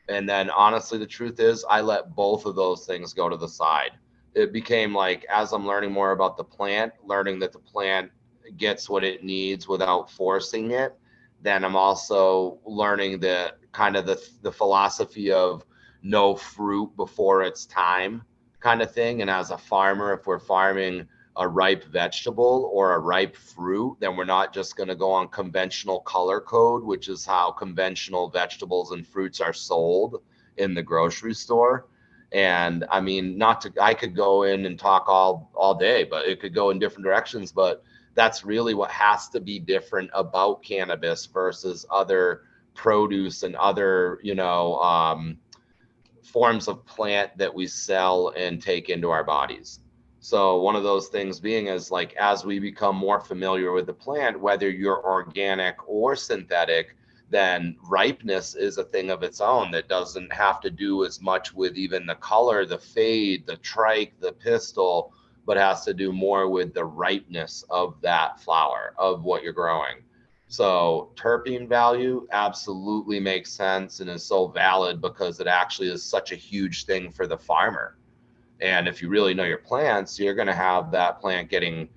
S2: And then honestly, the truth is I let both of those things go to the side. It became like, as I'm learning more about the plant, learning that the plant gets what it needs without forcing it, then I'm also learning the kind of the philosophy of no fruit before it's time kind of thing. And as a farmer, if we're farming a ripe vegetable or a ripe fruit, then we're not just going to go on conventional color code, which is how conventional vegetables and fruits are sold in the grocery store. And I mean, not to, I could go in and talk all day, but it could go in different directions. But that's really what has to be different about cannabis versus other produce and other, forms of plant that we sell and take into our bodies. So one of those things being is like, as we become more familiar with the plant, whether you're organic or synthetic, then ripeness is a thing of its own that doesn't have to do as much with even the color, the fade, the trich, the pistil, but has to do more with the ripeness of that flower, of what you're growing. So terpene value absolutely makes sense and is so valid because it actually is such a huge thing for the farmer. And if you really know your plants, you're going to have that plant getting,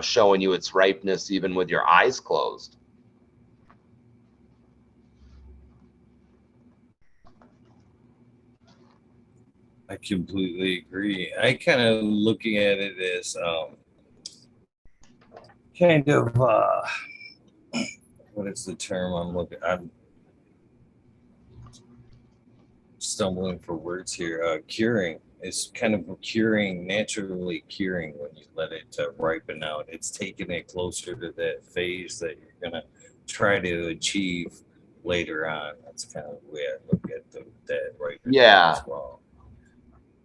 S2: showing you its ripeness even with your eyes closed.
S1: I completely agree. I kind of looking at it as kind of what is the term I'm stumbling for words here. Curing. It's kind of curing, naturally curing when you let it ripen out. It's taking it closer to that phase that you're gonna try to achieve later on. That's kind of the way I look at that ripening
S2: Yeah,
S1: as well.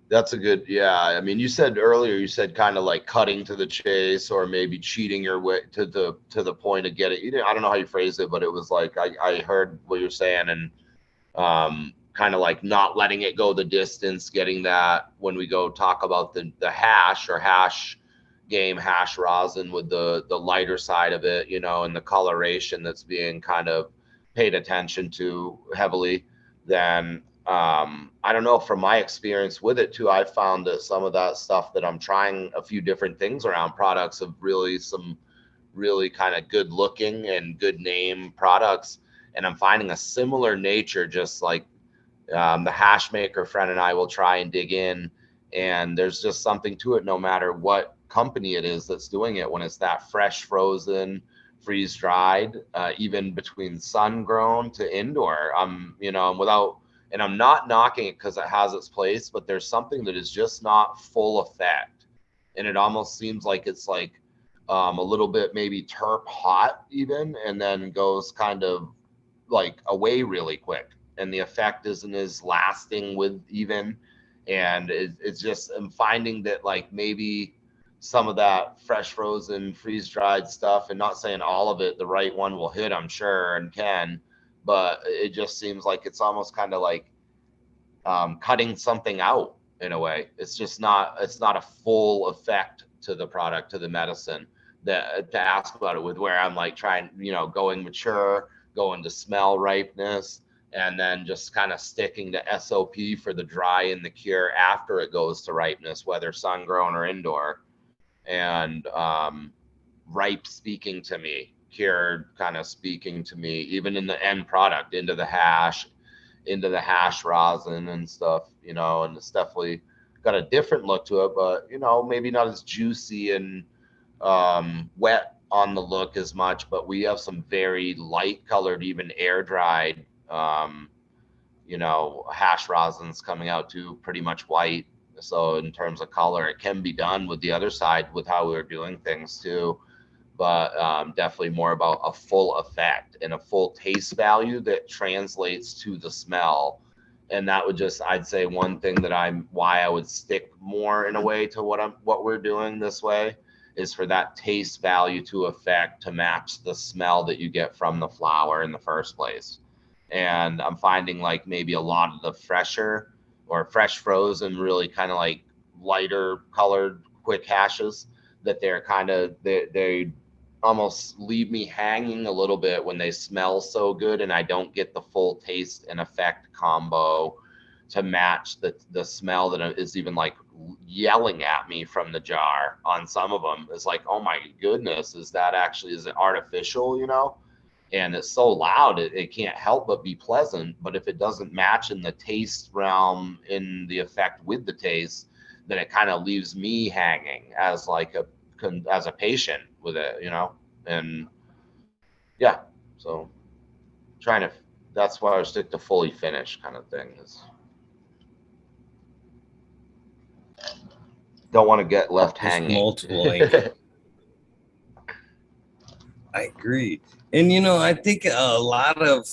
S2: that's a good. Yeah, I mean, you said earlier, you said kind of like cutting to the chase, or maybe cheating your way to the point of getting. I don't know how you phrased it, but it was like I heard what you're saying, and kind of like not letting it go the distance, getting that when we go talk about the hash or hash game, hash rosin with the lighter side of it, and the coloration that's being kind of paid attention to heavily. Then I don't know, from my experience with it too, I found that some of that stuff that I'm trying a few different things around products of really some really kind of good looking and good name products, and I'm finding a similar nature, just like the hash maker friend and I will try and dig in, and there's just something to it no matter what company it is that's doing it. When it's that fresh frozen, freeze dried, even between sun grown to indoor, and without, and I'm not knocking it because it has its place, but there's something that is just not full effect, and it almost seems like it's like a little bit maybe terp hot even, and then goes kind of like away really quick, and the effect isn't as lasting with even, and it's just, I'm finding that like maybe some of that fresh frozen freeze dried stuff, and not saying all of it, the right one will hit, I'm sure, and can, but it just seems like it's almost kind of like cutting something out in a way. It's not a full effect to the product, to the medicine, that to ask about it with, where I'm like trying, going mature, going to smell ripeness, and then just kind of sticking to SOP for the dry and the cure after it goes to ripeness, whether sun grown or indoor. And ripe speaking to me, cured kind of speaking to me, even in the end product, into the hash rosin and stuff, and it's definitely got a different look to it, but maybe not as juicy and wet on the look as much. But we have some very light colored, even air dried, hash rosins coming out too, pretty much white. So in terms of color, it can be done with the other side with how we were doing things too, but definitely more about a full effect and a full taste value that translates to the smell. And that would just, I'd say, one thing that why I would stick more in a way to what we're doing this way, is for that taste value to affect, to match the smell that you get from the flower in the first place. And I'm finding like maybe a lot of the fresher or fresh frozen, really kind of like lighter colored quick hashes, that they're kind of they almost leave me hanging a little bit when they smell so good, and I don't get the full taste and effect combo to match the smell that is even like yelling at me from the jar on some of them. It's like, oh my goodness, is it artificial, and it's so loud, it can't help but be pleasant. But if it doesn't match in the taste realm, in the effect with the taste, then it kind of leaves me hanging as like as a patient with it, and yeah. So trying to, that's why I stick to fully finished kind of thing. Don't want to get left
S1: There's
S2: hanging.
S1: multiple angles. I agree. And I think a lot of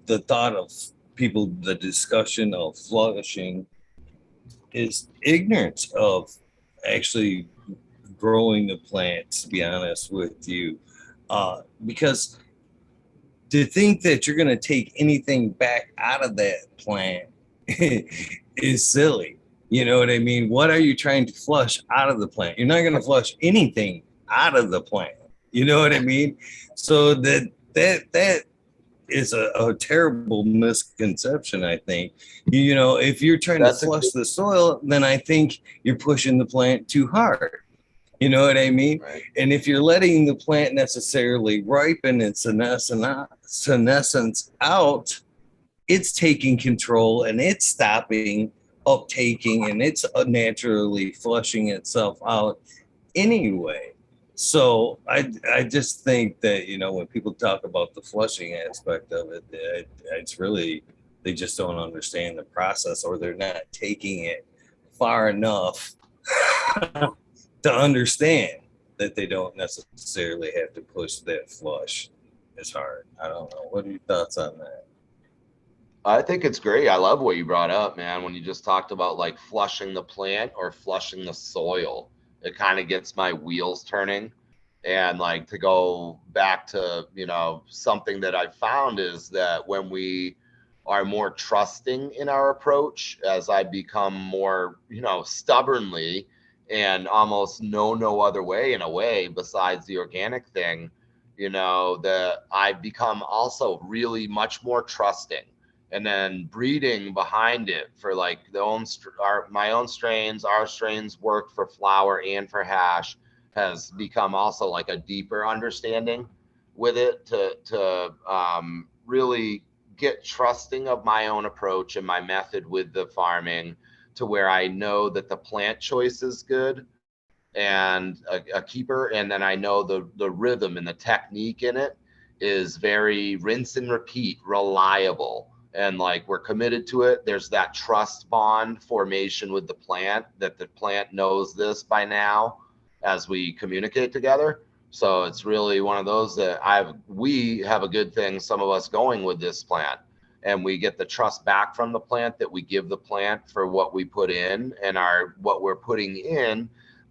S1: the thought of people, the discussion of flourishing, is ignorance of actually growing the plant, to be honest with you. Because to think that you're going to take anything back out of that plant is silly. You know what I mean? What are you trying to flush out of the plant? You're not going to flush anything out of the plant. You know what I mean? So that is a terrible misconception, I think. If you're trying to flush the soil, then I think you're pushing the plant too hard. You know what I mean?
S2: Right.
S1: And if you're letting the plant necessarily ripen its senescence out, it's taking control and it's stopping uptaking and it's naturally flushing itself out anyway. So I just think that, you know, when people talk about the flushing aspect of it, it's really, they just don't understand the process, or they're not taking it far enough to understand that they don't necessarily have to push that flush as hard. I don't know. What are your thoughts on that?
S2: I think it's great. I love what you brought up, man. When you just talked about like flushing the plant or flushing the soil, it kind of gets my wheels turning. And like to go back to, you know, something that I found is that when we are more trusting in our approach, as I become more, you know, stubbornly and almost know no other way in a way besides the organic thing, you know, that I become also really much more trusting, and then breeding behind it for like my own strains. Our strains work for flour and for hash, has become also like a deeper understanding with it to really get trusting of my own approach and my method with the farming, to where I know that the plant choice is good and a keeper, and then I know the rhythm and the technique in it is very rinse and repeat, reliable, and like we're committed to it. There's that trust bond formation with the plant, that the plant knows this by now as we communicate together. So it's really one of those that we have a good thing, some of us, going with this plant, and we get the trust back from the plant that we give the plant for what we put in, and what we're putting in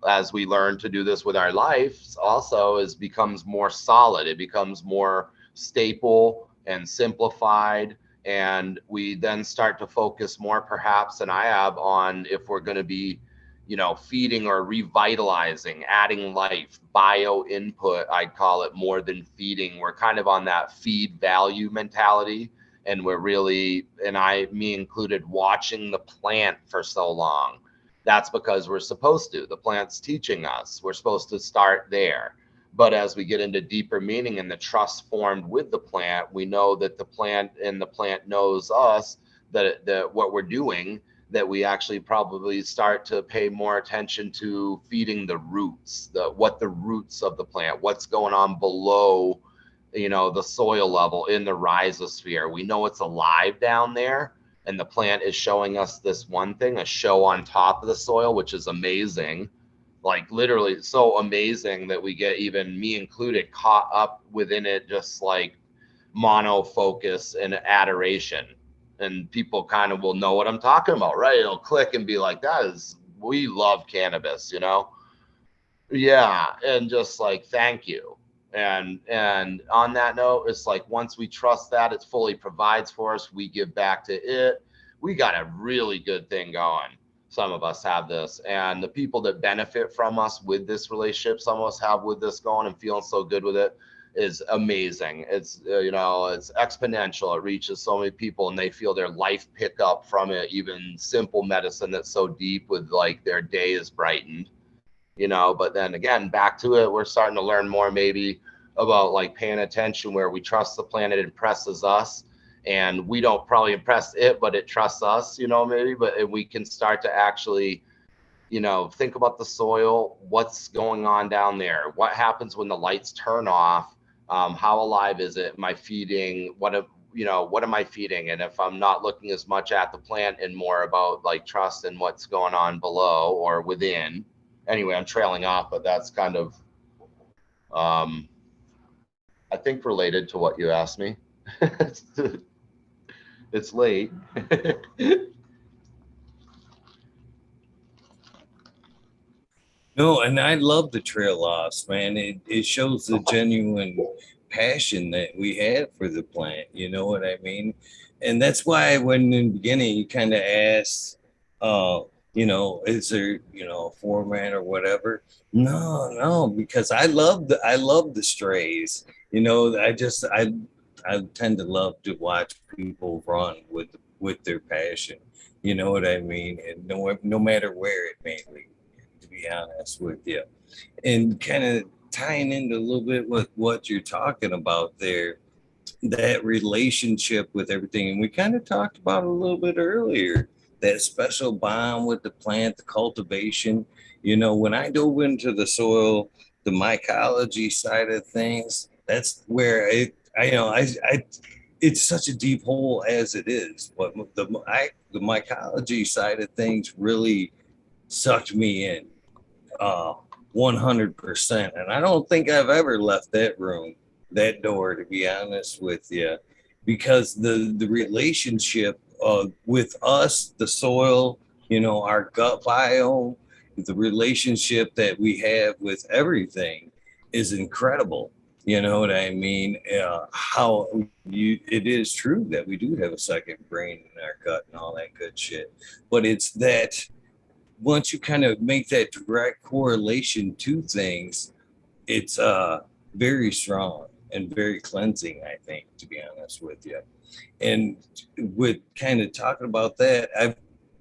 S2: as we learn to do this with our lives also is becomes more solid. It becomes more staple and simplified. And we then start to focus more perhaps than I have on, if we're going to be, you know, feeding or revitalizing, adding life, bio input, I'd call it, more than feeding. We're kind of on that feed value mentality. And we're really, and me included, watching the plant for so long. That's because we're supposed to. The plant's teaching us. We're supposed to start there. But as we get into deeper meaning and the trust formed with the plant, we know that the plant knows us, that what we're doing, that we actually probably start to pay more attention to feeding the roots, what the roots of the plant, what's going on below, you know, the soil level in the rhizosphere. We know it's alive down there, and the plant is showing us this one thing, a show on top of the soil, which is amazing. Like literally so amazing that we get, even me included, caught up within it, just like mono focus and adoration. And people kind of will know what I'm talking about, right? It'll click and be like, we love cannabis, you know? Yeah. And just like, thank you. And on that note, it's like, once we trust that it fully provides for us, we give back to it. We got a really good thing going. Some of us have this, and the people that benefit from us with this relationship, some of us have with this going and feeling so good with it, is amazing. It's you know, it's exponential. It reaches so many people and they feel their life pick up from it. Even simple medicine that's so deep, with like their day is brightened, you know. But then again, back to it, we're starting to learn more maybe about like paying attention, where we trust the planet impresses us, and we don't probably impress it, but it trusts us, you know, maybe. But we can start to actually, you know, think about the soil, what's going on down there, what happens when the lights turn off, how alive is it, am I feeding, what am I feeding? And if I'm not looking as much at the plant and more about like trust and what's going on below or within. Anyway, I'm trailing off, but that's kind of I think related to what you asked me. It's late.
S1: No, and I love the trail offs, man. It shows the genuine passion that we have for the plant. You know what I mean? And that's why when in the beginning you kind of asked, uh, you know, is there, you know, a format or whatever? No, because I love the strays. You know, I tend to love to watch people run with their passion. You know what I mean? And no matter where it may lead, to be honest with you. And kind of tying into a little bit with what you're talking about there, that relationship with everything. And we kind of talked about it a little bit earlier, that special bond with the plant, the cultivation. You know, when I dove into the soil, the mycology side of things, that's where I it's such a deep hole as it is, but the mycology side of things really sucked me in, 100%. And I don't think I've ever left that room, that door, to be honest with you, because the relationship with us, the soil, you know, our gut biome, the relationship that we have with everything is incredible. You know what I mean? How it is true that we do have a second brain in our gut and all that good shit, but it's that once you kind of make that direct correlation to things, it's very strong and very cleansing, I think, to be honest with you. And with kind of talking about that, I've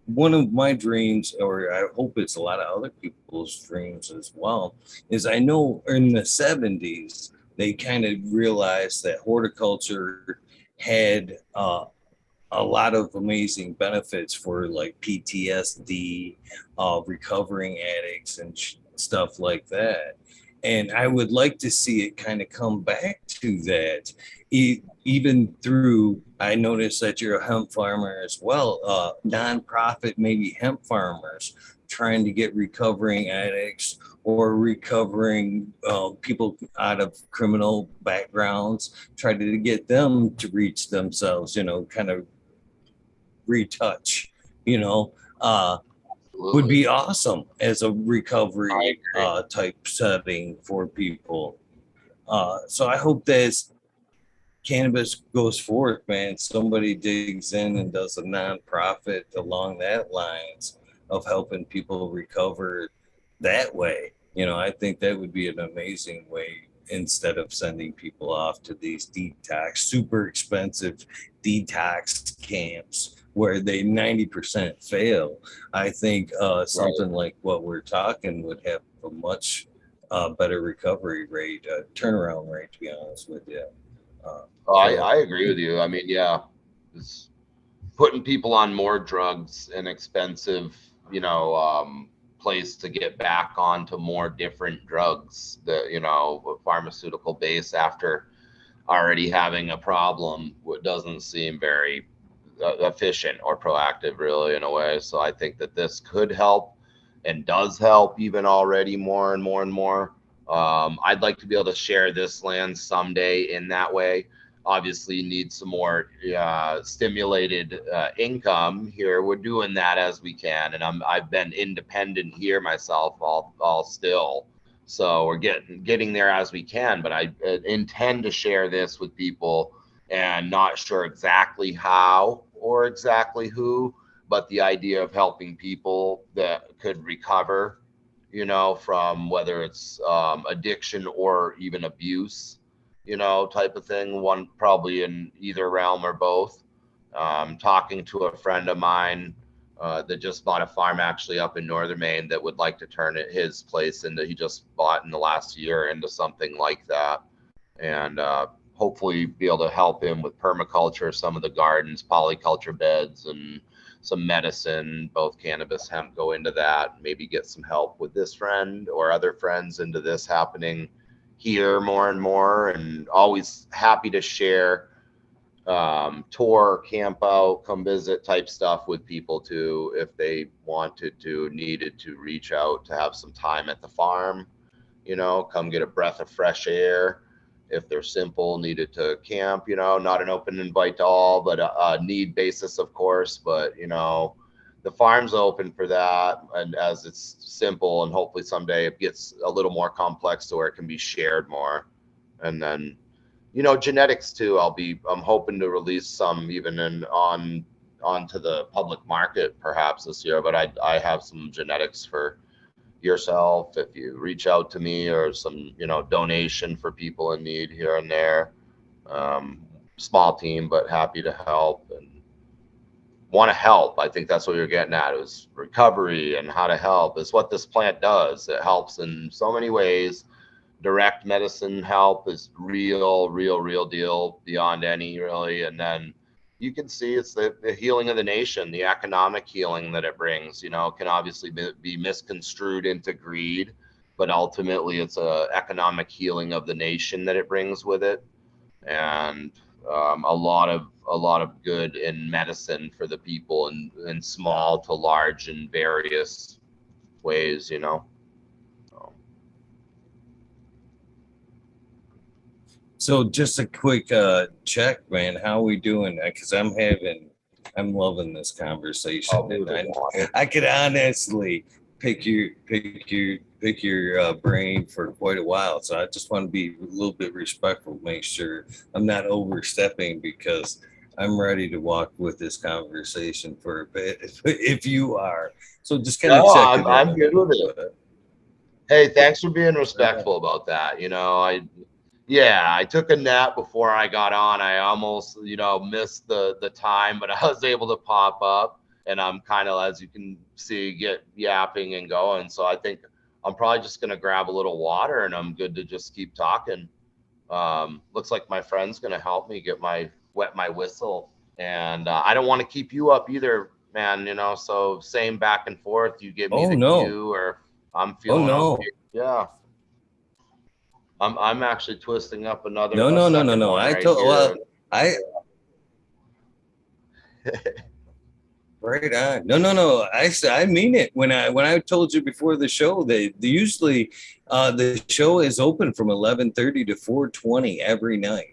S1: one of my dreams, or I hope it's a lot of other people's dreams as well, is I know in the 70s they kind of realized that horticulture had a lot of amazing benefits for like PTSD, recovering addicts, and stuff like that. And I would like to see it kind of come back to that, even through. I noticed that you're a hemp farmer as well, nonprofit, maybe hemp farmers trying to get recovering addicts or recovering people out of criminal backgrounds, try to get them to reach themselves, you know, kind of retouch, you know, would
S2: Absolutely.
S1: be awesome as a
S2: I
S1: recovery
S2: agree.
S1: type setting for people. So I hope that as cannabis goes forth, man, somebody digs in and does a nonprofit along that lines of helping people recover that way. You know, I think that would be an amazing way instead of sending people off to these detox, super expensive detox camps where they 90% fail. I think
S2: Right.
S1: something like what we're talking would have a much better recovery rate, turnaround rate, to be honest with you. Uh,
S2: Oh,
S1: so
S2: I agree with you. I mean, yeah, it's putting people on more drugs and expensive, place to get back onto more different drugs that, pharmaceutical base after already having a problem, what doesn't seem very efficient or proactive, really, in a way. So I think that this could help and does help even already more and more and more. I'd like to be able to share this land someday in that way. Obviously, you need some more stimulated income here. We're doing that as we can, and I've been independent here myself, all still. So we're getting there as we can. But I intend to share this with people, and not sure exactly how or exactly who, but the idea of helping people that could recover, from whether it's addiction or even abuse, type of thing. One probably in either realm or both. Talking to a friend of mine that just bought a farm actually up in northern Maine that would like to turn his place into, he just bought in the last year, into something like that. And hopefully be able to help him with permaculture, some of the gardens, polyculture beds, and some medicine, both cannabis, hemp, go into that. Maybe get some help with this friend or other friends into this happening here more and more. And always happy to share tour, camp out, come visit type stuff with people too, if they wanted to, needed to reach out to have some time at the farm, come get a breath of fresh air. If they're simple, needed to camp, not an open invite to all, but a need basis, of course. But, the farm's open for that. And as it's simple, and hopefully someday it gets a little more complex to where it can be shared more. And then, genetics too. I'm hoping to release some even onto the public market perhaps this year. But I have some genetics for yourself if you reach out to me, or some donation for people in need here and there. um, Small team, but happy to help and want to help. I think that's what you're getting at, is recovery and how to help is what this plant does. It helps in so many ways, direct medicine help is real deal beyond any really. And then you can see it's the healing of the nation, the economic healing that it brings. You know, it can obviously be misconstrued into greed, but ultimately it's a economic healing of the nation that it brings with it. And a lot of good in medicine for the people in small to large and various ways, you know.
S1: So just a quick check, man. How we doing? Because I'm loving this conversation, and I could honestly pick your brain for quite a while. So I just want to be a little bit respectful, make sure I'm not overstepping because I'm ready to walk with this conversation for a bit. If you are, so just kind of
S2: No,
S1: check it in.
S2: I'm good with it. Hey, thanks for being respectful about that. You know, I took a nap before I got on. I almost, you know, missed the time, but I was able to pop up, and I'm kind of, as you can see, get yapping and going. So I think I'm probably just gonna grab a little water, and I'm good to just keep talking. Looks like my friend's gonna help me wet my whistle, and I don't want to keep you up either, man. You know, so same back and forth. You give me the cue, or I'm feeling okay. Yeah. I'm actually twisting up another.
S1: No. I
S2: right
S1: told
S2: here.
S1: well, I right on. No. I mean it. When I told you before the show, they usually the show is open from 11:30 to 4:20 every night.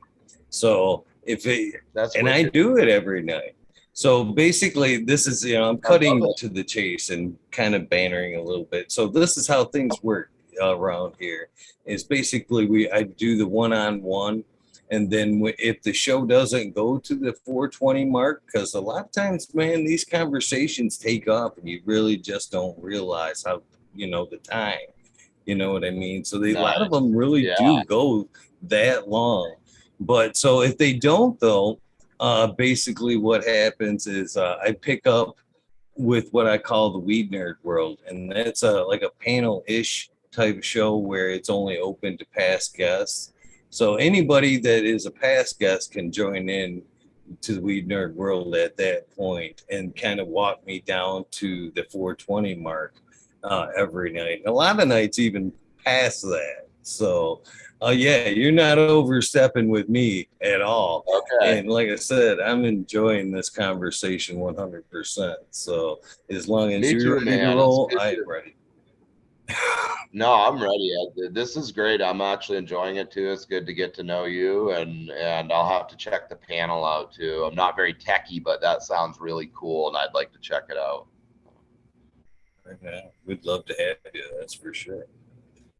S1: So if it and I do it every night. So basically, this is, you know, I'm cutting to the chase and kind of bantering a little bit. So this is how things work around here. Is basically I do the one-on-one, and then if the show doesn't go to the 4:20 mark, because a lot of times, man, these conversations take off, and you really just don't realize how, you know, the time. You know what I mean? So a lot of them really do go that long. But so if they don't, though, basically what happens is I pick up with what I call the Weed Nerd World, and that's like a panel-ish type show where it's only open to past guests. So anybody that is a past guest can join in to the Weed Nerd World at that point and kind of walk me down to the 4:20 mark every night. And a lot of nights even past that. So yeah, you're not overstepping with me at all.
S2: Okay.
S1: And like I said, I'm enjoying this conversation 100%. So as long as you're ready to roll, I'm ready.
S2: No, I'm ready. This is great. I'm actually enjoying it too. It's good to get to know you, and I'll have to check the panel out too. I'm not very techy, but that sounds really cool, and I'd like to check it out.
S1: Yeah, we'd love to have you. That's for sure.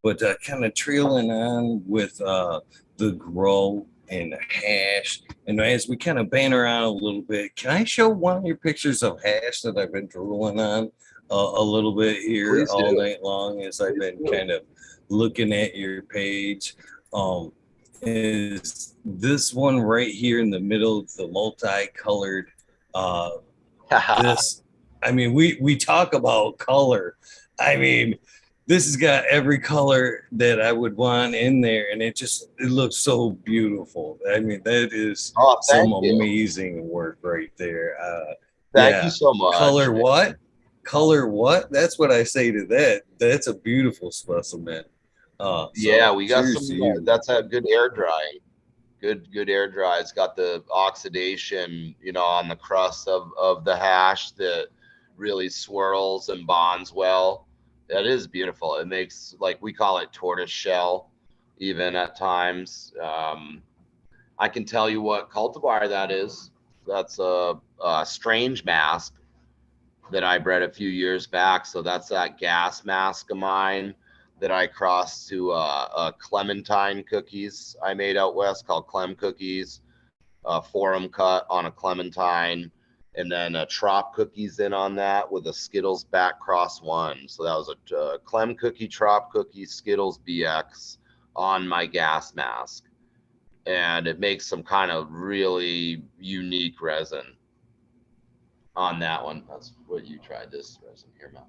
S1: But kind of trailing on with the grow and hash, and as we kind of banter around a little bit, can I show one of your pictures of hash that I've been drooling on a little bit here all night long as I've been kind of looking at your page? Is this one right here in the middle of the multicolored this, I mean, we talk about color. I mean, this has got every color that I would want in there, and it looks so beautiful. I mean, that is some amazing work right there.
S2: Thank you so much.
S1: Color what? Color what? That's what I say to that. That's a beautiful specimen.
S2: Yeah, we got some. That's a good air drying. Good air dry. It's got the oxidation, you know, on the crust of the hash that really swirls and bonds well. That is beautiful. It makes, like, we call it tortoise shell even at times. I can tell you what cultivar that is. That's a strange mask that I bred a few years back. So that's that gas mask of mine that I crossed to clementine cookies I made out west called Clem Cookies, forum cut on a clementine, and then trop cookies in on that with a Skittles back cross one. So that was a Clem Cookie, trop cookie, Skittles BX on my gas mask. And it makes some kind of really unique resin on that one. That's what you tried, this resin here, Matt.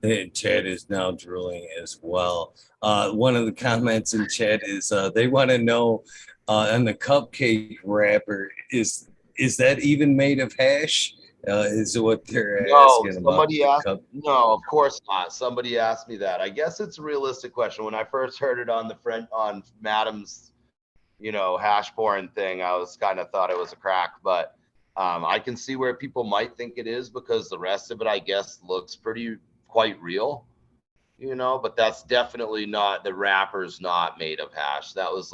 S1: And chat is now drilling as well. One of the comments in chat is they want to know on the cupcake wrapper, is that even made of hash? Is what they're
S2: No,
S1: asking about
S2: somebody
S1: the
S2: asked.
S1: cup.
S2: No, of course not. Somebody asked me that. I guess it's a realistic question. When I first heard it on the friend on Madam's, hash porn thing, I was kind of thought it was a crack, but I can see where people might think it is because the rest of it, I guess, looks quite real, but that's definitely not, the wrapper's not made of hash. That was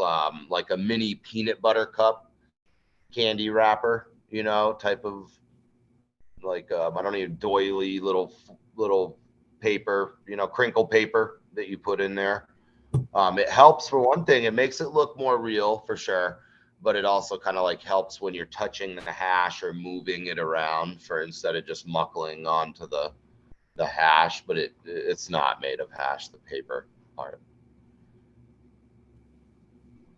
S2: like a mini peanut butter cup candy wrapper, type of like I don't need doily little paper, crinkle paper that you put in there. It helps for one thing. It makes it look more real for sure, but it also kind of like helps when you're touching the hash or moving it around for instead of just muckling onto the hash. But it's not made of hash. The paper part.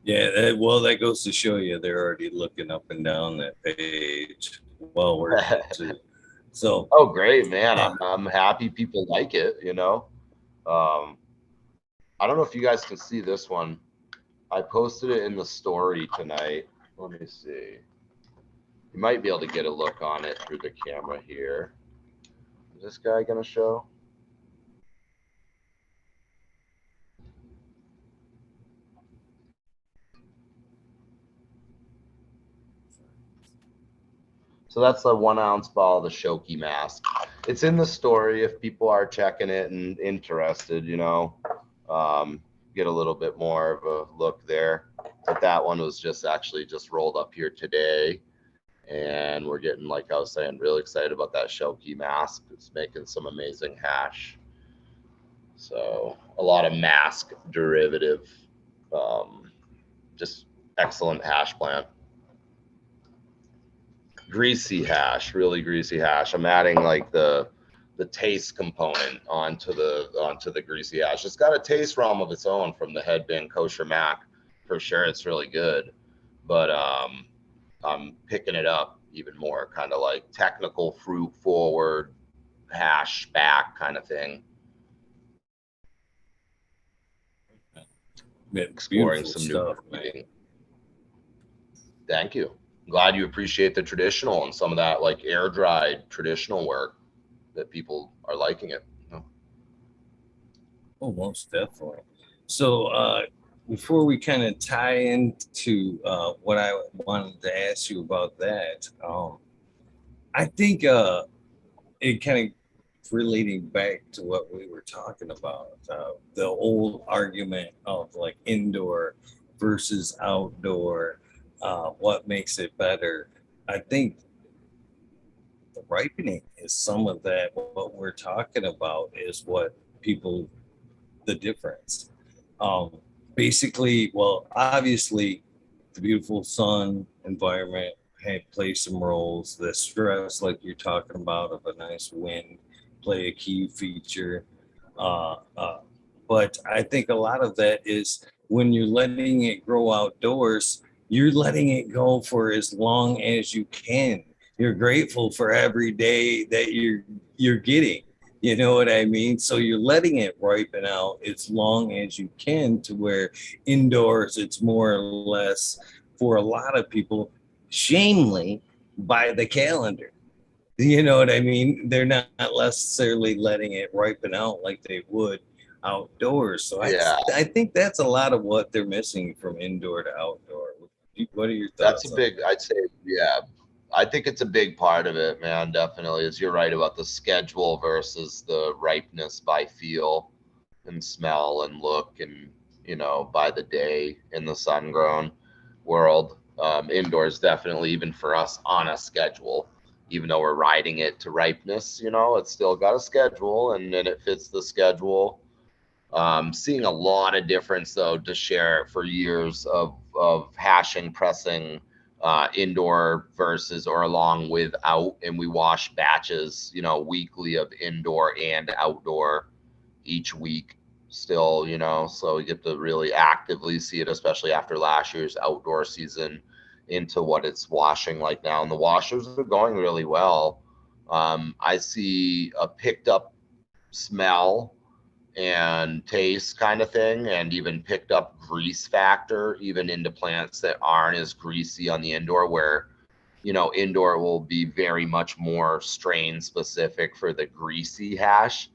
S1: Yeah, that goes to show you they're already looking up and down that page while we're too. So,
S2: Oh, great, man! I'm happy people like it. I don't know if you guys can see this one. I posted it in the story tonight. Let me see. You might be able to get a look on it through the camera here. Is this guy going to show? So that's a 1 ounce ball of the Shoki mask. It's in the story if people are checking it and interested, get a little bit more of a look there. But that one was just rolled up here today. And we're getting, like I was saying, really excited about that Shoki mask. It's making some amazing hash. So a lot of mask derivative, just excellent hash plant. Greasy hash, really greasy hash. I'm adding like the taste component onto the greasy hash. It's got a taste realm of its own from the Headband Kosher Mac. For sure, it's really good. But I'm picking it up even more, kind of like technical fruit forward hash back kind of thing. Exploring some
S1: stuff,
S2: new marketing. Thank you. Glad you appreciate the traditional and some of that like air dried traditional work that people are liking it.
S1: Oh, most definitely. So, before we kind of tie into what I wanted to ask you about that, I think it kind of relating back to what we were talking about, the old argument of like indoor versus outdoor, what makes it better. I think the ripening is some of that. What we're talking about is what people, the difference. Um, Basically, well, obviously, the beautiful sun environment plays some roles. The stress, like you're talking about, of a nice wind, play a key feature. Uh, uh, but I think a lot of that is when you're letting it grow outdoors, you're letting it go for as long as you can. You're grateful for every day that you're getting. You know what I mean? So you're letting it ripen out as long as you can, to where indoors it's more or less, for a lot of people, shamely by the calendar. You know what I mean? They're not necessarily letting it ripen out like they would outdoors. So
S2: Yeah,
S1: I think that's a lot of what they're missing from indoor to outdoor. What are your
S2: that's a
S1: thoughts on
S2: big, I'd say, yeah. I think it's a big part of it, man. Definitely. As you're right about the schedule versus the ripeness by feel and smell and look and, by the day in the sun grown world. Indoors, definitely, even for us on a schedule, even though we're riding it to ripeness, it's still got a schedule and then it fits the schedule. Seeing a lot of difference though to share for years of hashing, pressing, indoor versus or along with out, and we wash batches, weekly of indoor and outdoor each week still, so we get to really actively see it, especially after last year's outdoor season, into what it's washing like now. And the washers are going really well. I see a picked up smell and taste kind of thing, and even picked up grease factor even into plants that aren't as greasy on the indoor, where indoor will be very much more strain specific for the greasy hash.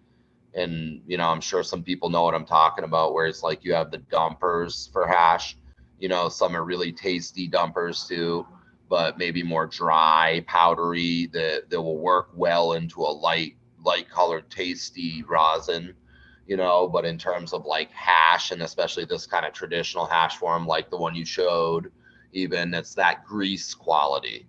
S2: And I'm sure some people know what I'm talking about, where it's like you have the dumpers for hash. Some are really tasty dumpers too, but maybe more dry, powdery, that will work well into a light colored tasty rosin. But in terms of like hash, and especially this kind of traditional hash form like the one you showed, even, it's that grease quality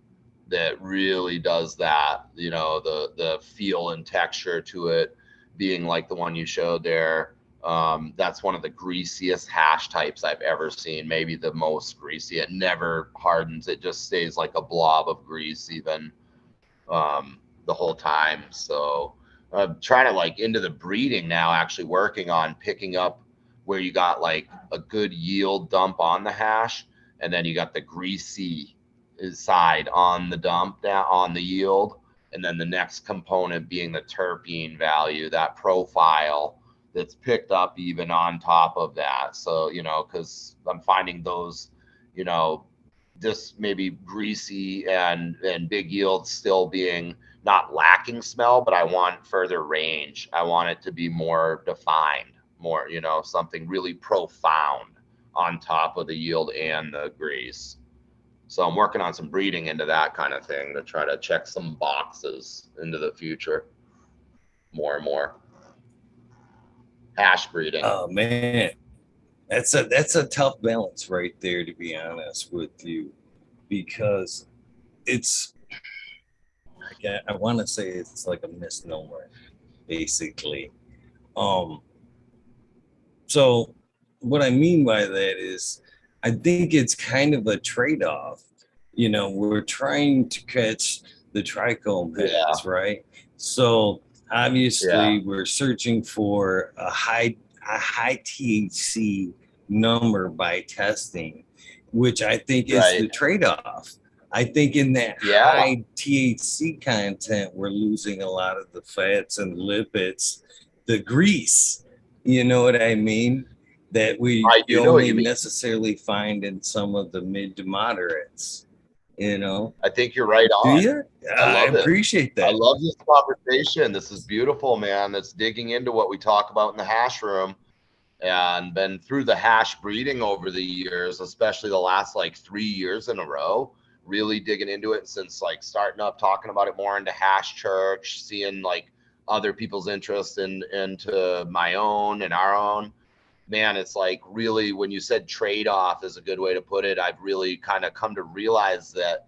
S2: that really does that, the feel and texture to it being like the one you showed there. That's one of the greasiest hash types I've ever seen, maybe the most greasy. It never hardens, it just stays like a blob of grease even the whole time. So I'm trying to like into the breeding now, actually working on picking up where you got like a good yield dump on the hash, and then you got the greasy side on the dump, down on the yield, and then the next component being the terpene value, that profile that's picked up even on top of that. So because I'm finding those, this maybe greasy and big yield still being not lacking smell, but I want further range. I want it to be more defined, more, something really profound on top of the yield and the grease. So I'm working on some breeding into that kind of thing to try to check some boxes into the future more and more. Hash breeding.
S1: Oh man, that's a tough balance right there, to be honest with you, because it's I want to say it's like a misnomer, basically. Um, so what I mean by that is, I think it's kind of a trade-off. We're trying to catch the trichome heads, right? So obviously, we're searching for a high THC number by testing, which I think is the trade-off. I think in that high THC content, we're losing a lot of the fats and lipids, the grease. You know what I mean? That we only necessarily find in some of the mid to moderates.
S2: I think you're right on.
S1: Do you? I appreciate that.
S2: I love this conversation. This is beautiful, man. That's digging into what we talk about in the hash room, and been through the hash breeding over the years, especially the last like 3 years in a row, really digging into it since like starting up, talking about it more into hash church, seeing like other people's interest into my own and our own. Man, it's like really, when you said trade-off is a good way to put it, I've really kind of come to realize that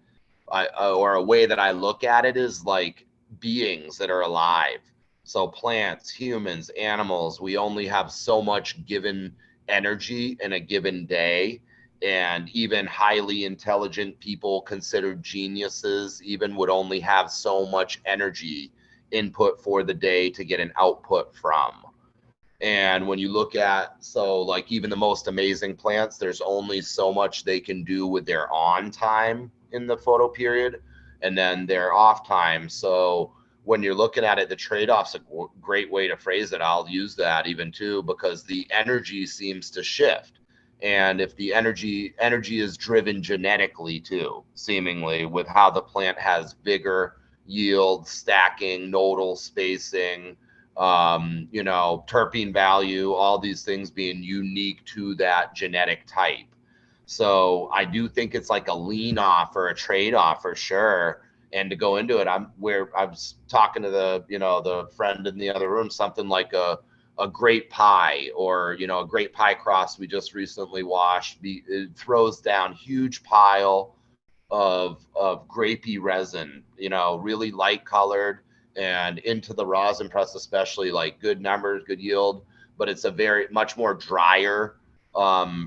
S2: or a way that I look at it is like beings that are alive. So plants, humans, animals, we only have so much given energy in a given day. And even highly intelligent people considered geniuses even would only have so much energy input for the day to get an output from. And when you look at, so like even the most amazing plants, there's only so much they can do with their on time in the photo period and then their off time. So when you're looking at it, the trade-off's a great way to phrase it. I'll use that even too, because the energy seems to shift. And if the energy is driven genetically too, seemingly, with how the plant has vigor, yield, stacking, nodal spacing, terpene value, all these things being unique to that genetic type. So I do think it's like a lean off or a trade off for sure. And to go into it, I was talking to the friend in the other room, something like a grape pie, or a grape pie cross we just recently washed. It throws down huge pile of grapey resin, really light colored, and into the rosin press, especially, like good numbers, good yield, but it's a very much more drier,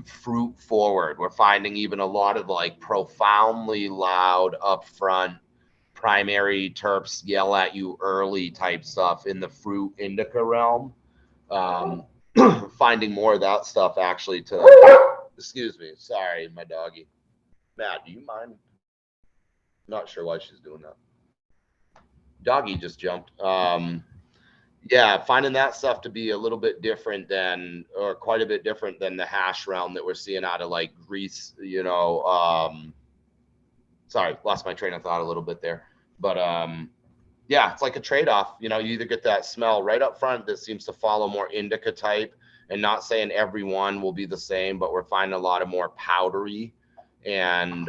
S2: fruit forward. We're finding even a lot of like profoundly loud upfront primary terps yell at you early type stuff in the fruit indica realm. Finding more of that stuff actually to, excuse me, sorry, my doggy. Matt, do you mind? Not sure why she's doing that. Doggy just jumped. Yeah, finding that stuff to be a little bit different than, or quite a bit different than the hash realm that we're seeing out of like Greece, sorry, lost my train of thought a little bit there. But yeah, it's like a trade-off. You either get that smell right up front that seems to follow more indica type, and not saying every one will be the same, but we're finding a lot of more powdery and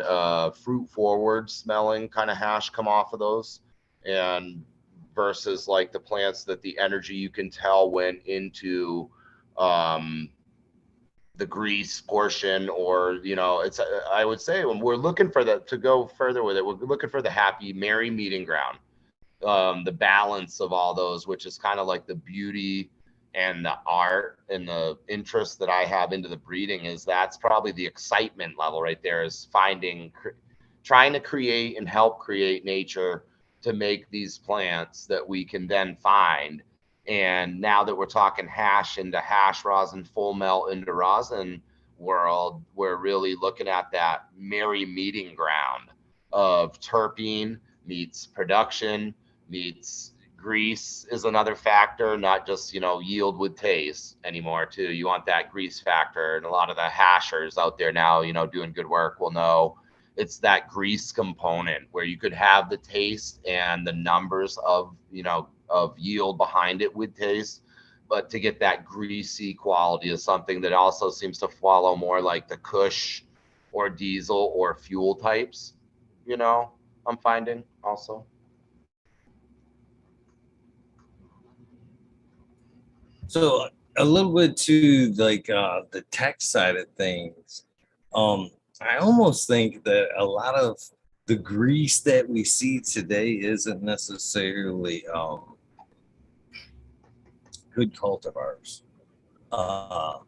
S2: fruit forward smelling kind of hash come off of those. And versus like the plants that the energy you can tell went into um the grease portion, or it's I would say when we're looking for that, to go further with it, we're looking for the happy merry meeting ground, the balance of all those, which is kind of like the beauty and the art and the interest that I have into the breeding. Is that's probably the excitement level right there, is trying to create and help create nature to make these plants that we can then find. And now that we're talking hash into hash rosin, full melt into rosin world, we're really looking at that merry meeting ground of terpene meets production meets grease is another factor, not just yield with taste anymore too. You want that grease factor, and a lot of the hashers out there now doing good work will know it's that grease component where you could have the taste and the numbers of of yield behind it with taste, but to get that greasy quality is something that also seems to follow more like the Kush or diesel or fuel types. I'm finding also.
S1: So a little bit to like the tech side of things. I almost think that a lot of the grease that we see today isn't necessarily good cultivars. To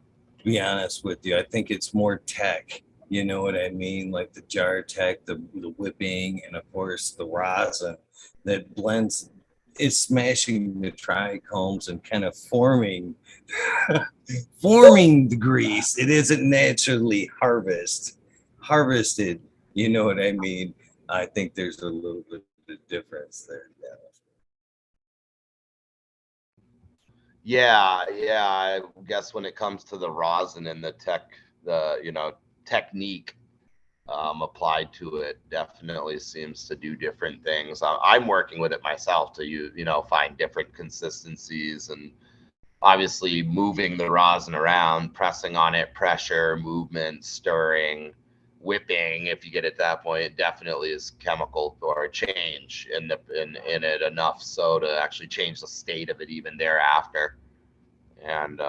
S1: be honest with you, I think it's more tech. You know what I mean? Like the jar tech, the whipping, and of course the rosin that blends. It's smashing the trichomes and kind of forming the grease. It isn't naturally harvested. You know what I mean? I think there's a little bit of difference there. Yeah.
S2: Yeah, I guess when it comes to the rosin and the technique applied to it, definitely seems to do different things. I'm working with it myself to find different consistencies, and obviously moving the rosin around, pressing on it, pressure, movement, stirring, whipping. If you get at that point, it definitely is chemical or a change in it enough so to actually change the state of it even thereafter. And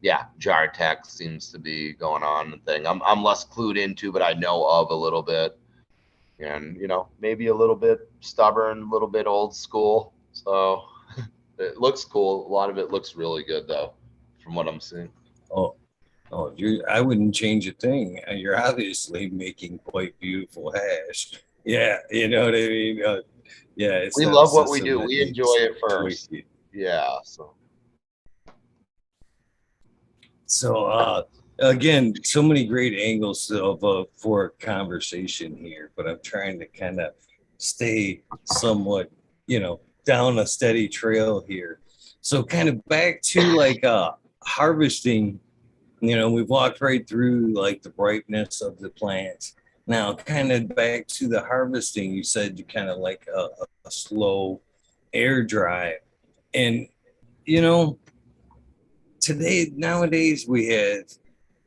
S2: yeah, jar tech seems to be going on thing. I'm less clued into, but I know of a little bit, and maybe a little bit stubborn, a little bit old school. So it looks cool. A lot of it looks really good though, from what I'm seeing.
S1: Oh, oh, I wouldn't change a thing. You're obviously making quite beautiful hash. Yeah, you know what I mean? Yeah, it's
S2: We
S1: not a
S2: love what we
S1: system
S2: do.
S1: that
S2: We enjoy
S1: needs
S2: it first.
S1: tweaking.
S2: Yeah. So
S1: So, again, so many great angles of for a conversation here, but I'm trying to kind of stay somewhat, down a steady trail here. So, kind of back to like harvesting. We've walked right through like the brightness of the plants. Now, kind of back to the harvesting, you said you kind of like a slow air dry. And, you know, nowadays, we have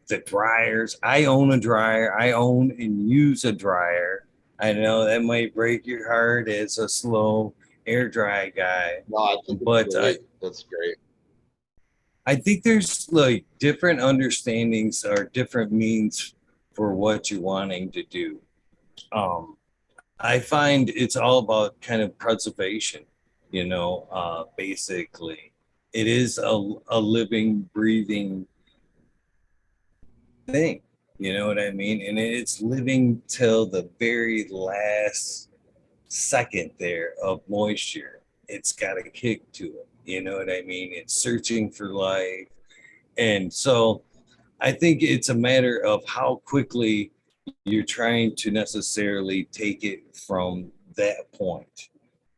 S1: the dryers. I own a dryer. I own and use a dryer. I know that might break your heart as a slow air dry guy,
S2: no, I think it's
S1: but
S2: great. That's great.
S1: I think there's like different understandings or different means for what you're wanting to do. Um, I find it's all about kind of preservation, basically. It is a living, breathing thing. You know what I mean? And it's living till the very last second there of moisture. It's got a kick to it. You know what I mean? It's searching for life. And so I think it's a matter of how quickly you're trying to necessarily take it from that point,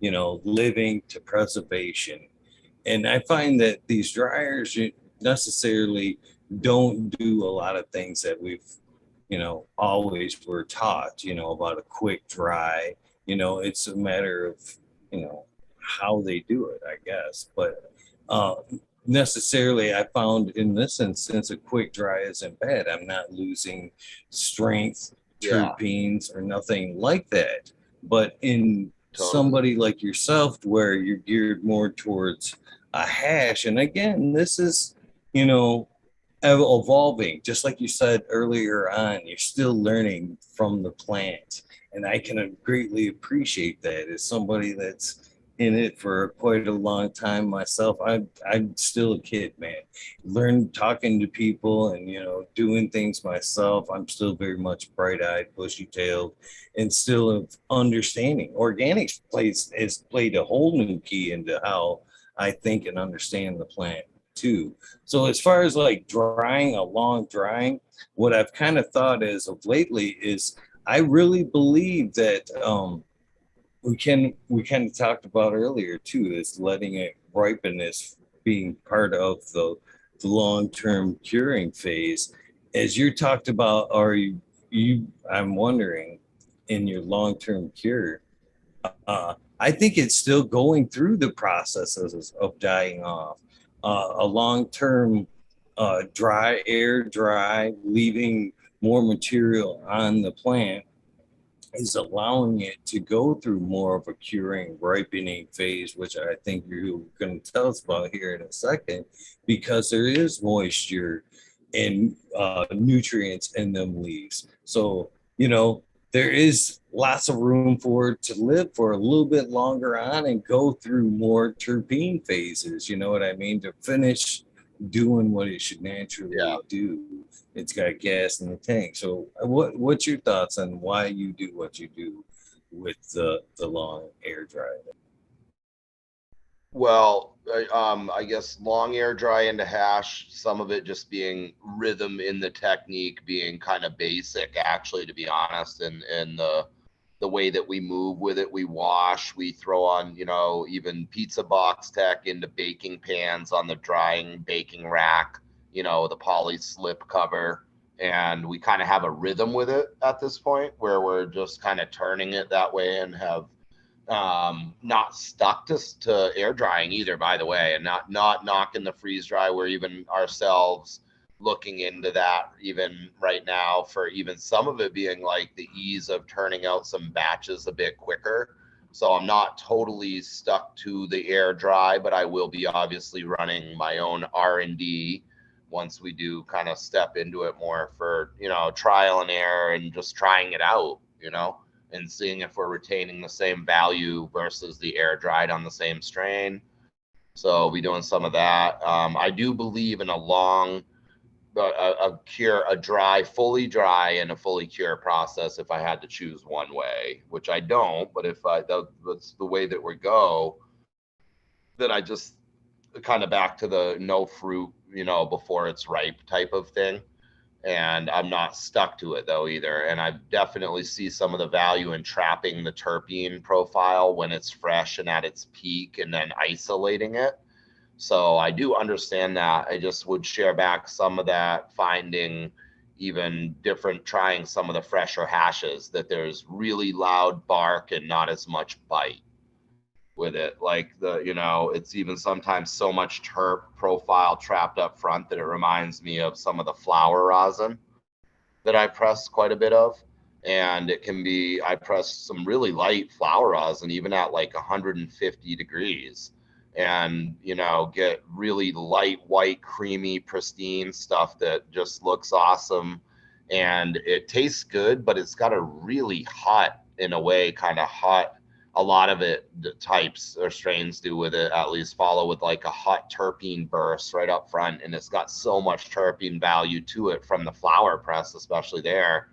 S1: living to preservation. And I find that these dryers necessarily don't do a lot of things that we've, always were taught, about a quick dry. It's a matter of, how they do it, I guess. But uh, necessarily, I found in this instance, a quick dry isn't bad. I'm not losing strength,
S2: Yeah,
S1: terpenes, or nothing like that. But in
S2: totally.
S1: somebody like yourself, where you're geared more towards a hash, and again, this is, you know, evolving, just like you said earlier on, you're still learning from the plant. And I can greatly appreciate that as somebody that's in it for quite a long time myself. I'm still a kid, man. Learn talking to people and doing things myself. I'm still very much bright-eyed, bushy-tailed, and still understanding. Organics has played a whole new key into how I think and understand the plant too. So as far as like drying, a long drying, what I've kind of thought as of lately is I really believe that we kind of talked about earlier too, is letting it ripen as being part of the long-term curing phase. As you talked about, are you I'm wondering, in your long-term cure, I think it's still going through the processes of dying off. A long term dry, leaving more material on the plant is allowing it to go through more of a curing, ripening phase, which I think you're going to tell us about here in a second, because there is moisture and nutrients in them leaves. So, there is lots of room for it to live for a little bit longer on and go through more terpene phases. You know what I mean? To finish doing what it should
S2: Yeah.
S1: naturally do. It's got gas in the tank. So what's your thoughts on why you do what you do with the long air dry?
S2: Well, I guess long air dry into hash, some of it just being rhythm in the technique, being kind of basic, actually, to be honest, and the way that we move with it. We wash, we throw on, even pizza box tech into baking pans on the drying baking rack, the poly slip cover. And we kind of have a rhythm with it at this point where we're just kind of turning it that way and have not stuck to air drying either, by the way, and not knocking the freeze dry. We're even ourselves looking into that even right now, for even some of it being like the ease of turning out some batches a bit quicker. So I'm not totally stuck to the air dry, but I will be obviously running my own R&D once we do kind of step into it more, for trial and error and just trying it out, and seeing if we're retaining the same value versus the air dried on the same strain. So I'll be doing some of that. I do believe in a long, fully dry and a fully cure process if I had to choose one way, which I don't, but if that's the way that we go, then I just kind of back to the no fruit, before it's ripe type of thing. And I'm not stuck to it though either. And I definitely see some of the value in trapping the terpene profile when it's fresh and at its peak, and then isolating it. So I do understand that. I just would share back some of that finding, even different, trying some of the fresher hashes, that there's really loud bark and not as much bite with it. Like it's even sometimes so much terp profile trapped up front that it reminds me of some of the flower rosin that I press quite a bit of. And it can be, I press some really light flower rosin, even at like 150 degrees, and, get really light, white, creamy, pristine stuff that just looks awesome. And it tastes good, but it's got a really hot, in a way, kind of hot, a lot of it, the types or strains do with it, at least follow with like a hot terpene burst right up front. And it's got so much terpene value to it from the flower press, especially there,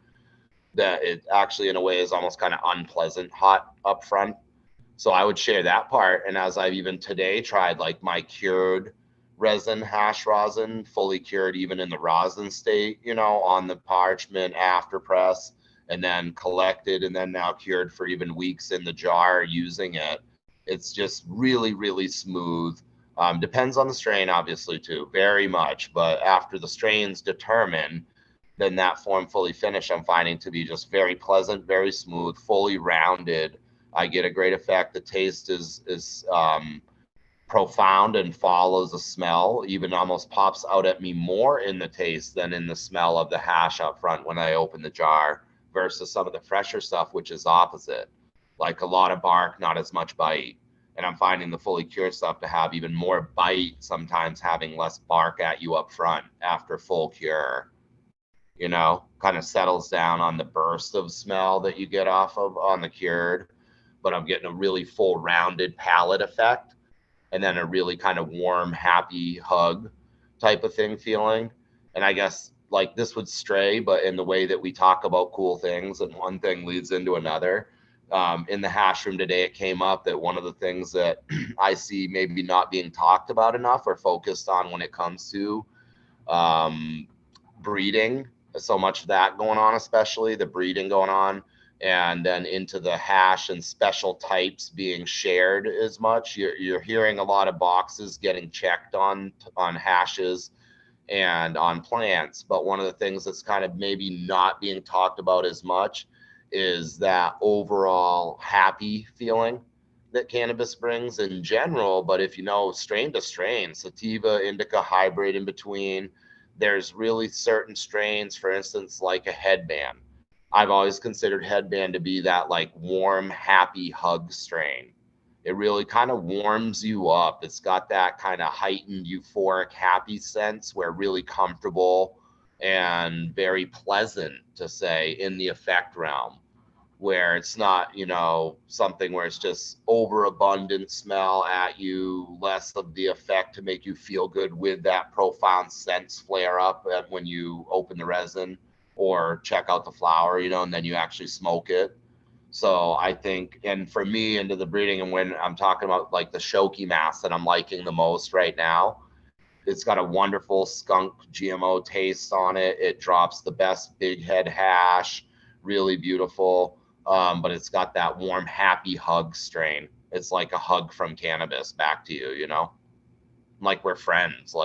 S2: that it actually in a way is almost kind of unpleasant hot up front. So I would share that part. And as I've even today tried like my cured resin, hash rosin, fully cured, even in the rosin state, on the parchment after press, and then collected and then now cured for even weeks in the jar using it. It's just really, really smooth. Depends on the strain, obviously, too, very much. But after the strain's determined, then that form fully finished, I'm finding to be just very pleasant, very smooth, fully rounded. I get a great effect. The taste is profound and follows the smell, even almost pops out at me more in the taste than in the smell of the hash up front when I open the jar, versus some of the fresher stuff, which is opposite. Like a lot of bark, not as much bite. And I'm finding the fully cured stuff to have even more bite, sometimes having less bark at you up front after full cure. Kind of settles down on the burst of smell that you get off of on the cured, but I'm getting a really full rounded palate effect, and then a really kind of warm, happy hug type of thing feeling. And I guess like this would stray, but in the way that we talk about cool things and one thing leads into another. In the hash room today, it came up that one of the things that I see maybe not being talked about enough or focused on when it comes to um, breeding, so much of that going on, especially the breeding going on, and then into the hash and special types being shared as much. You're hearing a lot of boxes getting checked on hashes and on plants, but one of the things that's kind of maybe not being talked about as much is that overall happy feeling that cannabis brings in general. But if strain to strain, sativa, indica, hybrid in between, there's really certain strains, for instance, like a headband. I've always considered headband to be that like warm, happy hug strain. It really kind of warms you up. It's got that kind of heightened, euphoric, happy sense where really comfortable and very pleasant to say in the effect realm, where it's not, something where it's just overabundant smell at you, less of the effect to make you feel good with that profound sense flare up when you open the resin or check out the flower, and then you actually smoke it. So I think, and for me into the breeding, and when I'm talking about like the Shoki mass that I'm liking the most right now, it's got a wonderful skunk GMO taste on it. It drops the best big head hash, really beautiful. But it's got that warm, happy hug strain. It's like a hug from cannabis back to you, like we're friends,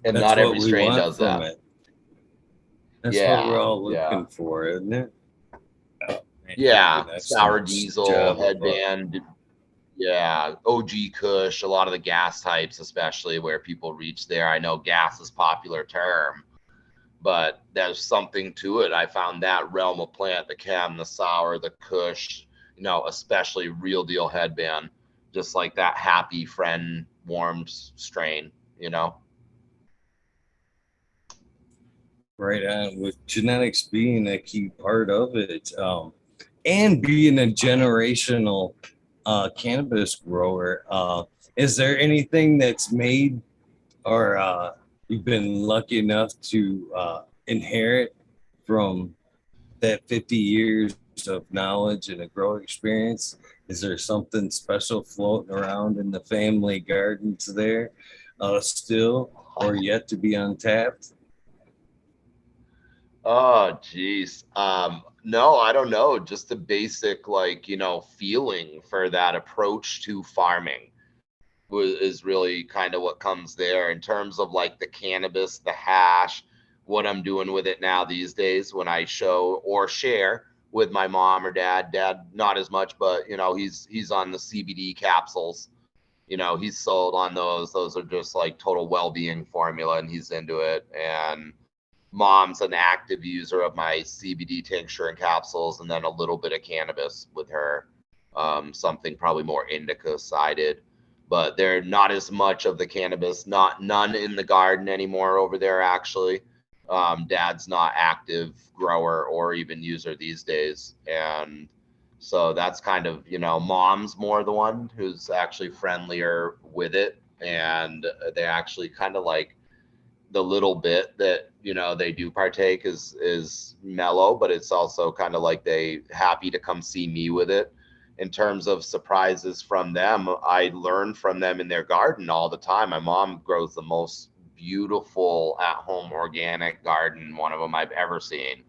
S2: and
S1: That's
S2: not
S1: what
S2: every
S1: we
S2: strain
S1: want
S2: does
S1: from
S2: that.
S1: it. That's what we're
S2: Yeah,
S1: all
S2: yeah,
S1: looking for, isn't it? Oh, man, you're
S2: yeah.
S1: doing an
S2: Sour
S1: excellent
S2: diesel,
S1: job of
S2: headband, yeah, OG Kush, a lot of the gas types, especially where people reach there. I know gas is a popular term, but there's something to it. I found that realm of plant, the chem, the sour, the Kush, especially real deal headband, just like that happy friend warmed strain,
S1: right on with genetics being a key part of it, and being a generational cannabis grower. Is there anything that's made or you've been lucky enough to inherit from that 50 years of knowledge and a growing experience? Is there something special floating around in the family gardens there still or yet to be untapped?
S2: Oh, geez. No, I don't know. Just the basic, like, feeling for that approach to farming is really kind of what comes there in terms of like the cannabis, the hash, what I'm doing with it now these days when I show or share with my mom or dad. Dad, not as much, but he's on the CBD capsules. He's sold on those. Those are just like total well-being formula, and he's into it. And mom's an active user of my CBD tincture and capsules, and then a little bit of cannabis with her. Something probably more indica sided, but they're not as much of the cannabis. None in the garden anymore over there. Actually, dad's not active grower or even user these days, and so that's kind of mom's more the one who's actually friendlier with it, and they actually kind of like the little bit that they do partake is mellow, but it's also kind of like they happy to come see me with it. In terms of surprises from them, I learn from them in their garden all the time. My mom grows the most beautiful at home organic garden, one of them I've ever seen.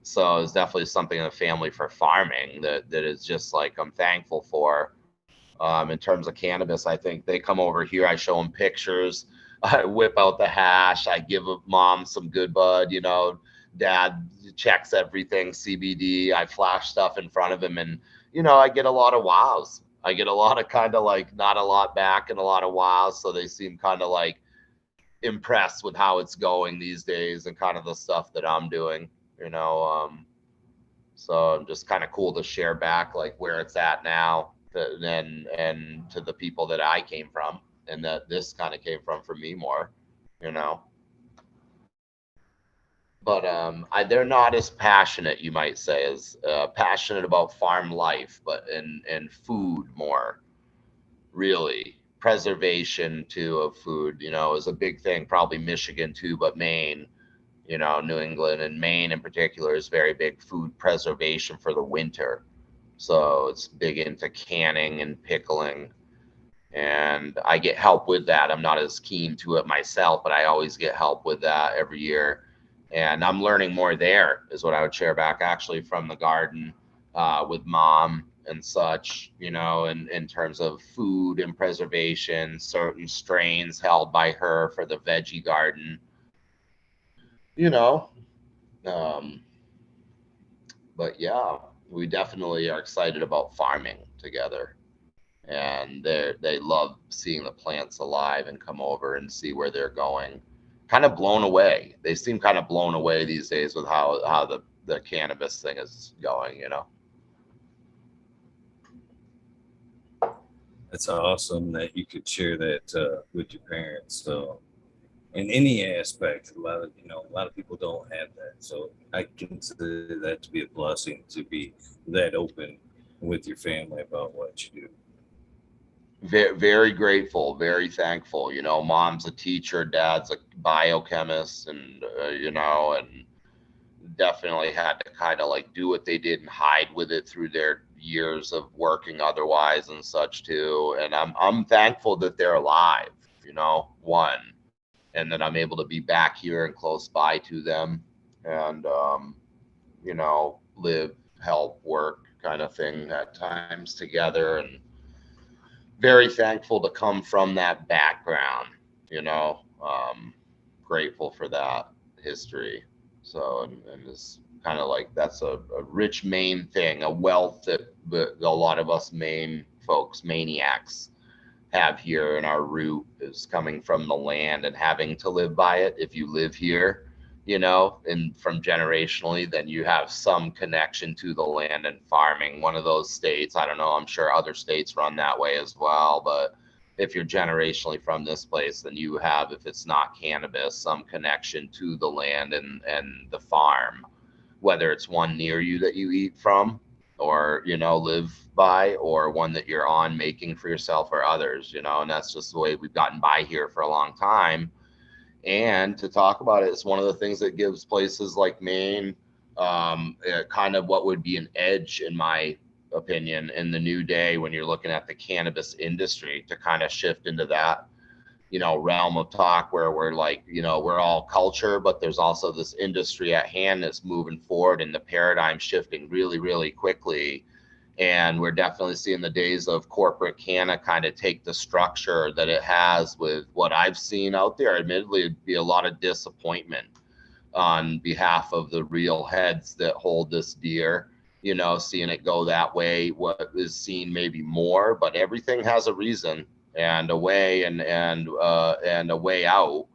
S2: So it's definitely something in the family for farming that is just like I'm thankful for. In terms of cannabis, I think they come over here. I show them pictures. I whip out the hash. I give mom some good bud. You know, dad checks everything CBD. I flash stuff in front of him, and you know, I get a lot of wows. I get a lot of kind of like not a lot back and a lot of wows. So they seem kind of like impressed with how it's going these days and kind of the stuff that I'm doing. You know, so just kind of cool to share back like where it's at now and to the people that I came from and that this kind of came from for me more, you know. But they're not as passionate, you might say, as passionate about farm life, but in food more, really. Preservation too of food, you know, is a big thing. Probably Michigan too, but Maine, you know, New England and Maine in particular is very big food preservation for the winter. So it's big into canning and pickling. And I get help with that. I'm not as keen to it myself, but I always get help with that every year. And I'm learning more there, is what I would share back actually from the garden with mom and such, you know, in terms of food and preservation, certain strains held by her for the veggie garden, you know. Um, but yeah, we definitely are excited about farming together. And they love seeing the plants alive and come over and see where they're going. Kind of blown away. They seem kind of blown away these days with how the cannabis thing is going, you know.
S1: That's awesome that you could share that with your parents. So in any aspect, a lot of people don't have that. So I consider that to be a blessing to be that open with your family about what you do.
S2: Very, very grateful, very thankful. You know, mom's a teacher, dad's a biochemist, and you know, and definitely had to kind of like do what they did and hide with it through their years of working otherwise and such too. And I'm thankful that they're alive, you know, one, and that I'm able to be back here and close by to them and you know, live, help, work kind of thing at times together, and very thankful to come from that background, you know. Grateful for that history. So, and it's kind of like that's a rich Maine thing, a wealth that a lot of us Maine folks, maniacs, have here in our root is coming from the land and having to live by it. If you live here, you know, and from generationally, then you have some connection to the land and farming. One of those states, I don't know, I'm sure other states run that way as well, but if you're generationally from this place, then you have, if it's not cannabis, some connection to the land and the farm, whether it's one near you that you eat from or, you know, live by, or one that you're on making for yourself or others, you know. And that's just the way we've gotten by here for a long time. And to talk about it, it's one of the things that gives places like Maine kind of what would be an edge, in my opinion, in the new day when you're looking at the cannabis industry, to kind of shift into that, you know, realm of talk where we're like, you know, we're all culture, but there's also this industry at hand that's moving forward and the paradigm shifting really, really quickly. And we're definitely seeing the days of corporate canna kind of take the structure that it has with what I've seen out there. Admittedly, it'd be a lot of disappointment on behalf of the real heads that hold this deer, you know, seeing it go that way. What is seen maybe more, but everything has a reason and a way and a way out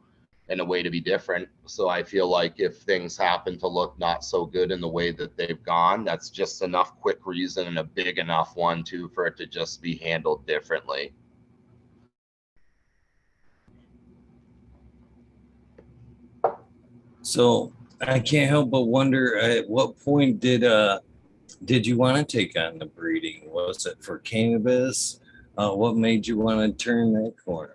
S2: and a way to be different. So I feel like if things happen to look not so good in the way that they've gone, that's just enough quick reason and a big enough one too for it to just be handled differently.
S1: So I can't help but wonder at what point did you want to take on the breeding? Was it for cannabis? What made you want to turn that corner?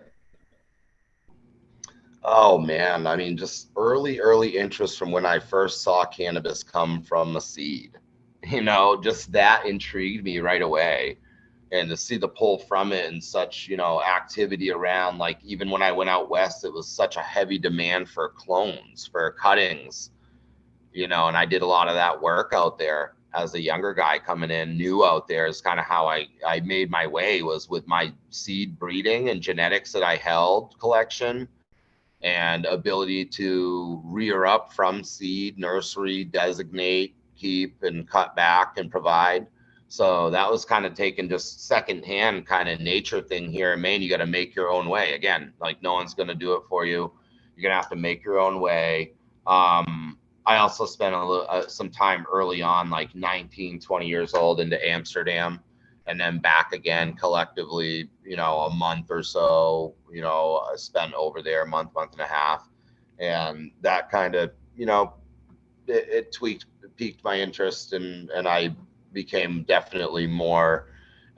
S2: Oh man, I mean, just early interest from when I first saw cannabis come from a seed. You know, just that intrigued me right away. And to see the pull from it and such, you know, activity around, like even when I went out west, it was such a heavy demand for clones, for cuttings, you know, and I did a lot of that work out there as a younger guy coming in, new out there is kind of how I made my way, was with my seed breeding and genetics that I held collection and ability to rear up from seed, nursery, designate, keep, and cut back and provide. So that was kind of taking just secondhand kind of nature thing here in Maine. You got to make your own way. Again, like no one's going to do it for you. You're going to have to make your own way. I also spent some time early on, like 19, 20 years old, into Amsterdam, and then back again collectively, you know, a month or so, you know, spent over there, month and a half. And that kind of, you know, it piqued my interest, and I became definitely more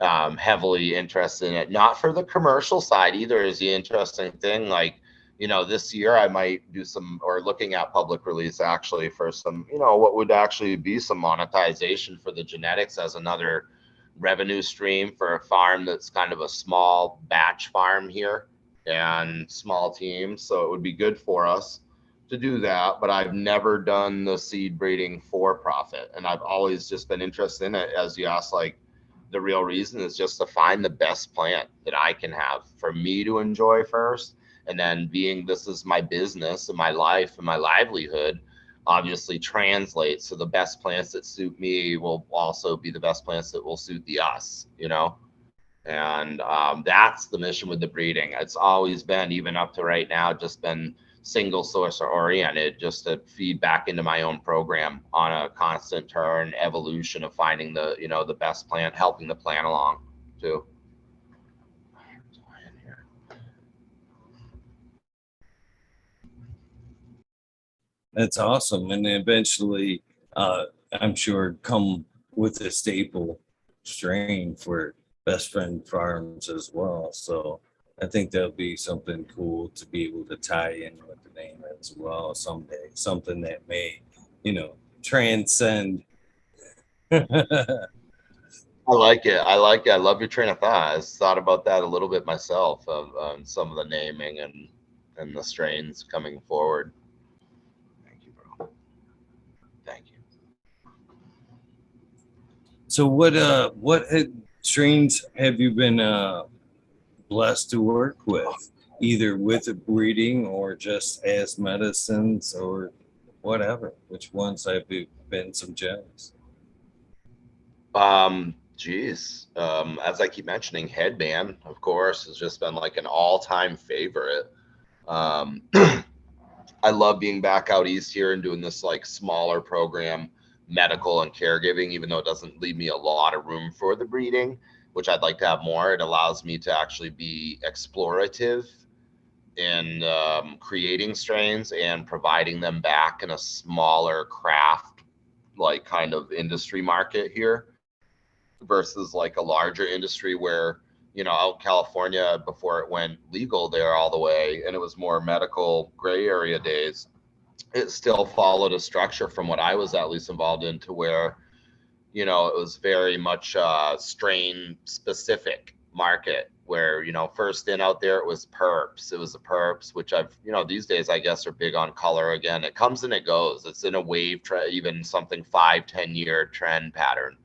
S2: heavily interested in it. Not for the commercial side either is the interesting thing. Like, you know, this year I might do some, or looking at public release actually for some, you know, what would actually be some monetization for the genetics as another revenue stream for a farm that's kind of a small batch farm here and small teams. So it would be good for us to do that, but I've never done the seed breeding for profit. And I've always just been interested in it. As you asked, like the real reason is just to find the best plant that I can have for me to enjoy first. And then being this is my business and my life and my livelihood, obviously translates. So the best plants that suit me will also be the best plants that will suit the us, you know? And that's the mission with the breeding. It's always been, even up to right now, just been single source or oriented, just to feed back into my own program on a constant turn evolution of finding the, you know, the best plant, helping the plant along too.
S1: That's awesome. And eventually, I'm sure come with a staple strain for Best Friend Farms as well. So I think that'll be something cool to be able to tie in with the name as well someday. Something that may, transcend.
S2: I like it. I like it. I love your train of thought. I thought about that a little bit myself of some of the naming and the strains coming forward. Thank you, bro. Thank you.
S1: So what strains have you been blessed to work with, either with a breeding or just as medicines or whatever? Which ones have been some gems?
S2: Geez. As I keep mentioning, Headband, of course, has just been like an all-time favorite. Um, I love being back out east here and doing this like smaller program, medical and caregiving, even though it doesn't leave me a lot of room for the breeding, which I'd like to have more. It allows me to actually be explorative in creating strains and providing them back in a smaller craft, like kind of industry market here versus like a larger industry where, you know, out in California before it went legal there all the way and it was more medical gray area days, it still followed a structure from what I was at least involved in, to where, you know, it was very much strain specific market where, you know, first in out there, it was perps. It was the perps, which I've, you know, these days, I guess, are big on color again. It comes and it goes. It's in a wave, even something 5-10 year trend pattern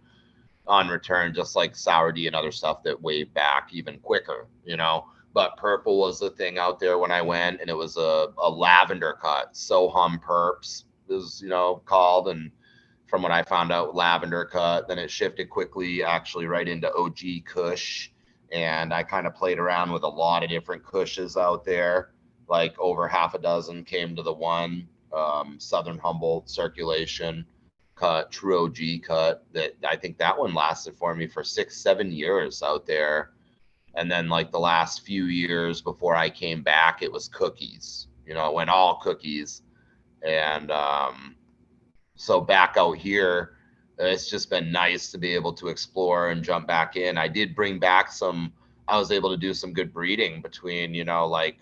S2: on return, just like sour D and other stuff that wave back even quicker, you know. But purple was the thing out there when I went, and it was a lavender cut. Sohum Perps is, you know, called. And from what I found out, lavender cut. Then it shifted quickly, actually, right into OG Kush. And I kind of played around with a lot of different Kushes out there. Like over half a dozen came to the one Southern Humboldt circulation cut, true OG cut. That I think that one lasted for me for 6-7 years out there. And then like the last few years before I came back, it was cookies. You know, it went all cookies. And so back out here, it's just been nice to be able to explore and jump back in. I did bring back some, I was able to do some good breeding between, you know, like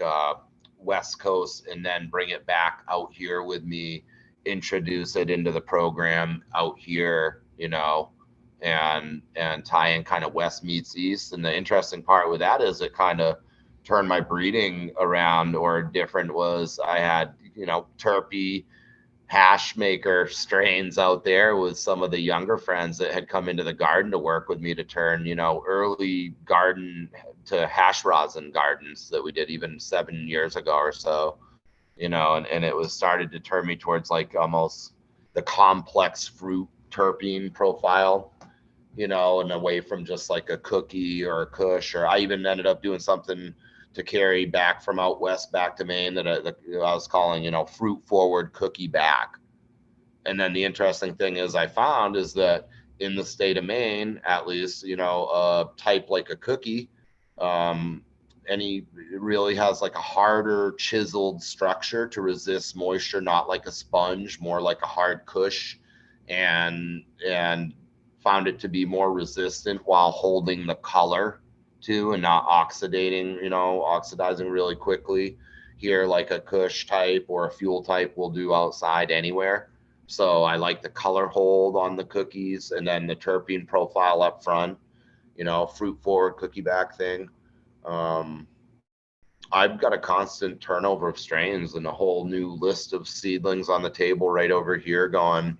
S2: West Coast, and then bring it back out here with me, introduce it into the program out here, you know, and tie in kind of West meets East. And the interesting part with that is it kind of turned my breeding around, or different was I had, you know, Terpy, hash maker strains out there with some of the younger friends that had come into the garden to work with me to turn, early garden to hash rosin gardens that we did even 7 years ago or so, and it was started to turn me towards like almost the complex fruit terpene profile, and away from just like a cookie or a kush, or I even ended up doing something to carry back from out west back to Maine that I was calling, fruit forward cookie back. And then the interesting thing is I found is that in the state of Maine, at least, a type like a cookie, and he really has like a harder chiseled structure to resist moisture, not like a sponge, more like a hard kush, and found it to be more resistant while holding the color too and not oxidizing really quickly. Here, like a kush type or a fuel type will do outside anywhere. So I like the color hold on the cookies and then the terpene profile up front, fruit forward cookie back thing. Um, I've got a constant turnover of strains and a whole new list of seedlings on the table right over here going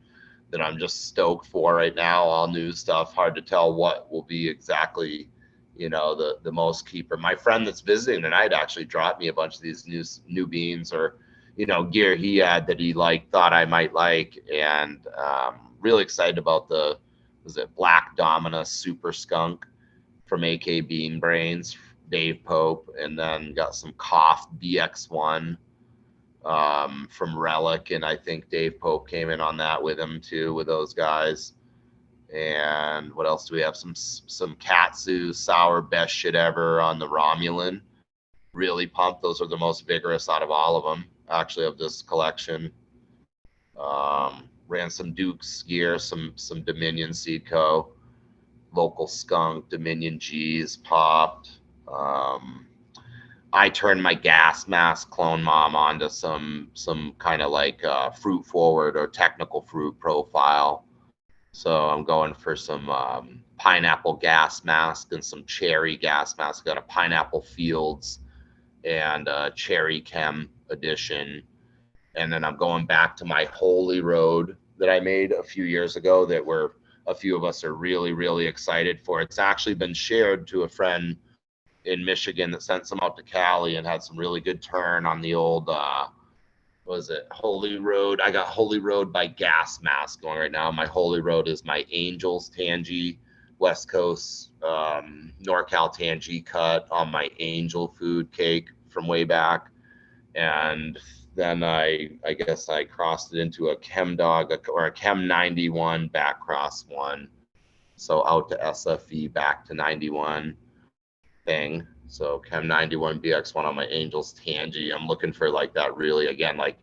S2: that I'm just stoked for right now. All new stuff. Hard to tell what will be exactly, the most keeper. My friend that's visiting tonight actually dropped me a bunch of these new beans or, gear he had that he thought I might like, and really excited about was it Black Domina Super Skunk from AK Bean Brains, Dave Pope, and then got some Cough BX1 from Relic, and I think Dave Pope came in on that with him too, with those guys. And what else do we have? Some Katsu Sour Best Shit Ever on the Romulan. Really pumped. Those are the most vigorous out of all of them, actually, of this collection. Ran some Duke's gear, some Dominion Seed Co. Local Skunk, Dominion G's popped. I turned my gas mask clone mom onto some kind of like fruit forward or technical fruit profile. So I'm going for some pineapple gas mask and some cherry gas mask. Got a pineapple fields and cherry chem edition. And then I'm going back to my Holy Road that I made a few years ago that a few of us are really, really excited for. It's actually been shared to a friend in Michigan that sent some out to Cali and had some really good turn on the old, was it Holy Road? I got Holy Road by Gas Mask going right now. My Holy Road is my Angels Tangy West Coast NorCal Tangy cut on my Angel Food cake from way back. And then I guess I crossed it into a Chem Dog or a Chem 91 back cross one. So out to SFE back to 91 thing. So Chem 91 BX1 on my Angels Tangy. I'm looking for like that really, again, like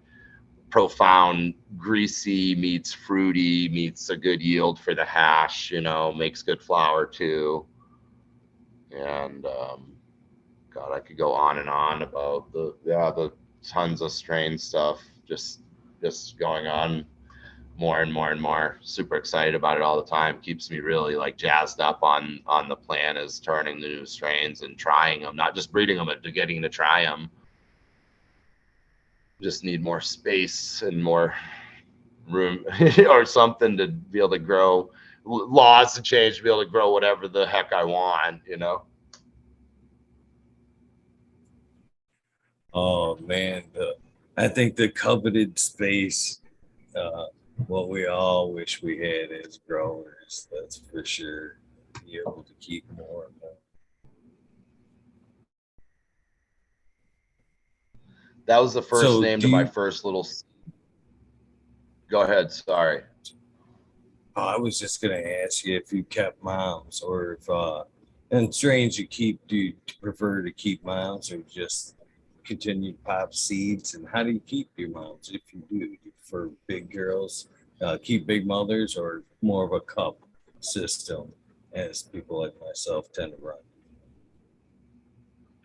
S2: profound greasy meets fruity meets a good yield for the hash, makes good flour too. And God, I could go on and on about the tons of strain stuff just going on more and more and more. Super excited about it all the time. Keeps me really like jazzed up on the plan is turning the new strains and trying them, not just breeding them, but getting to try them. Just need more space and more room or something to be able to grow. Laws to change to be able to grow whatever the heck I want,
S1: Oh man, I think the coveted space, what we all wish we had as growers, that's for sure. Be able to keep more and more.
S2: That was the first
S1: So
S2: name
S1: do
S2: to my
S1: you?
S2: first little. Go ahead. Sorry.
S1: I was just gonna ask you if you kept mounds or if and strains you keep. Do you prefer to keep mounds or just continue to pop seeds? And how do you keep your mounds if you do? Do you prefer big girls, keep big mothers, or more of a cup system, as people like myself tend to run?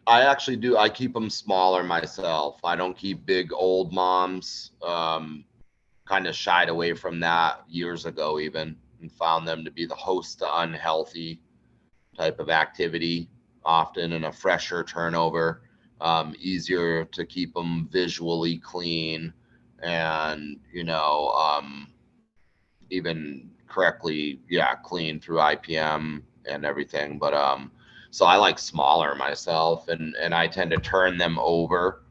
S2: I actually do. I keep them smaller myself. I don't keep big old moms. Kind of shied away from that years ago, even, and found them to be the host to unhealthy type of activity, often in a fresher turnover. Easier to keep them visually clean and even correctly, clean through IPM and everything. But so I like smaller myself, and I tend to turn them over,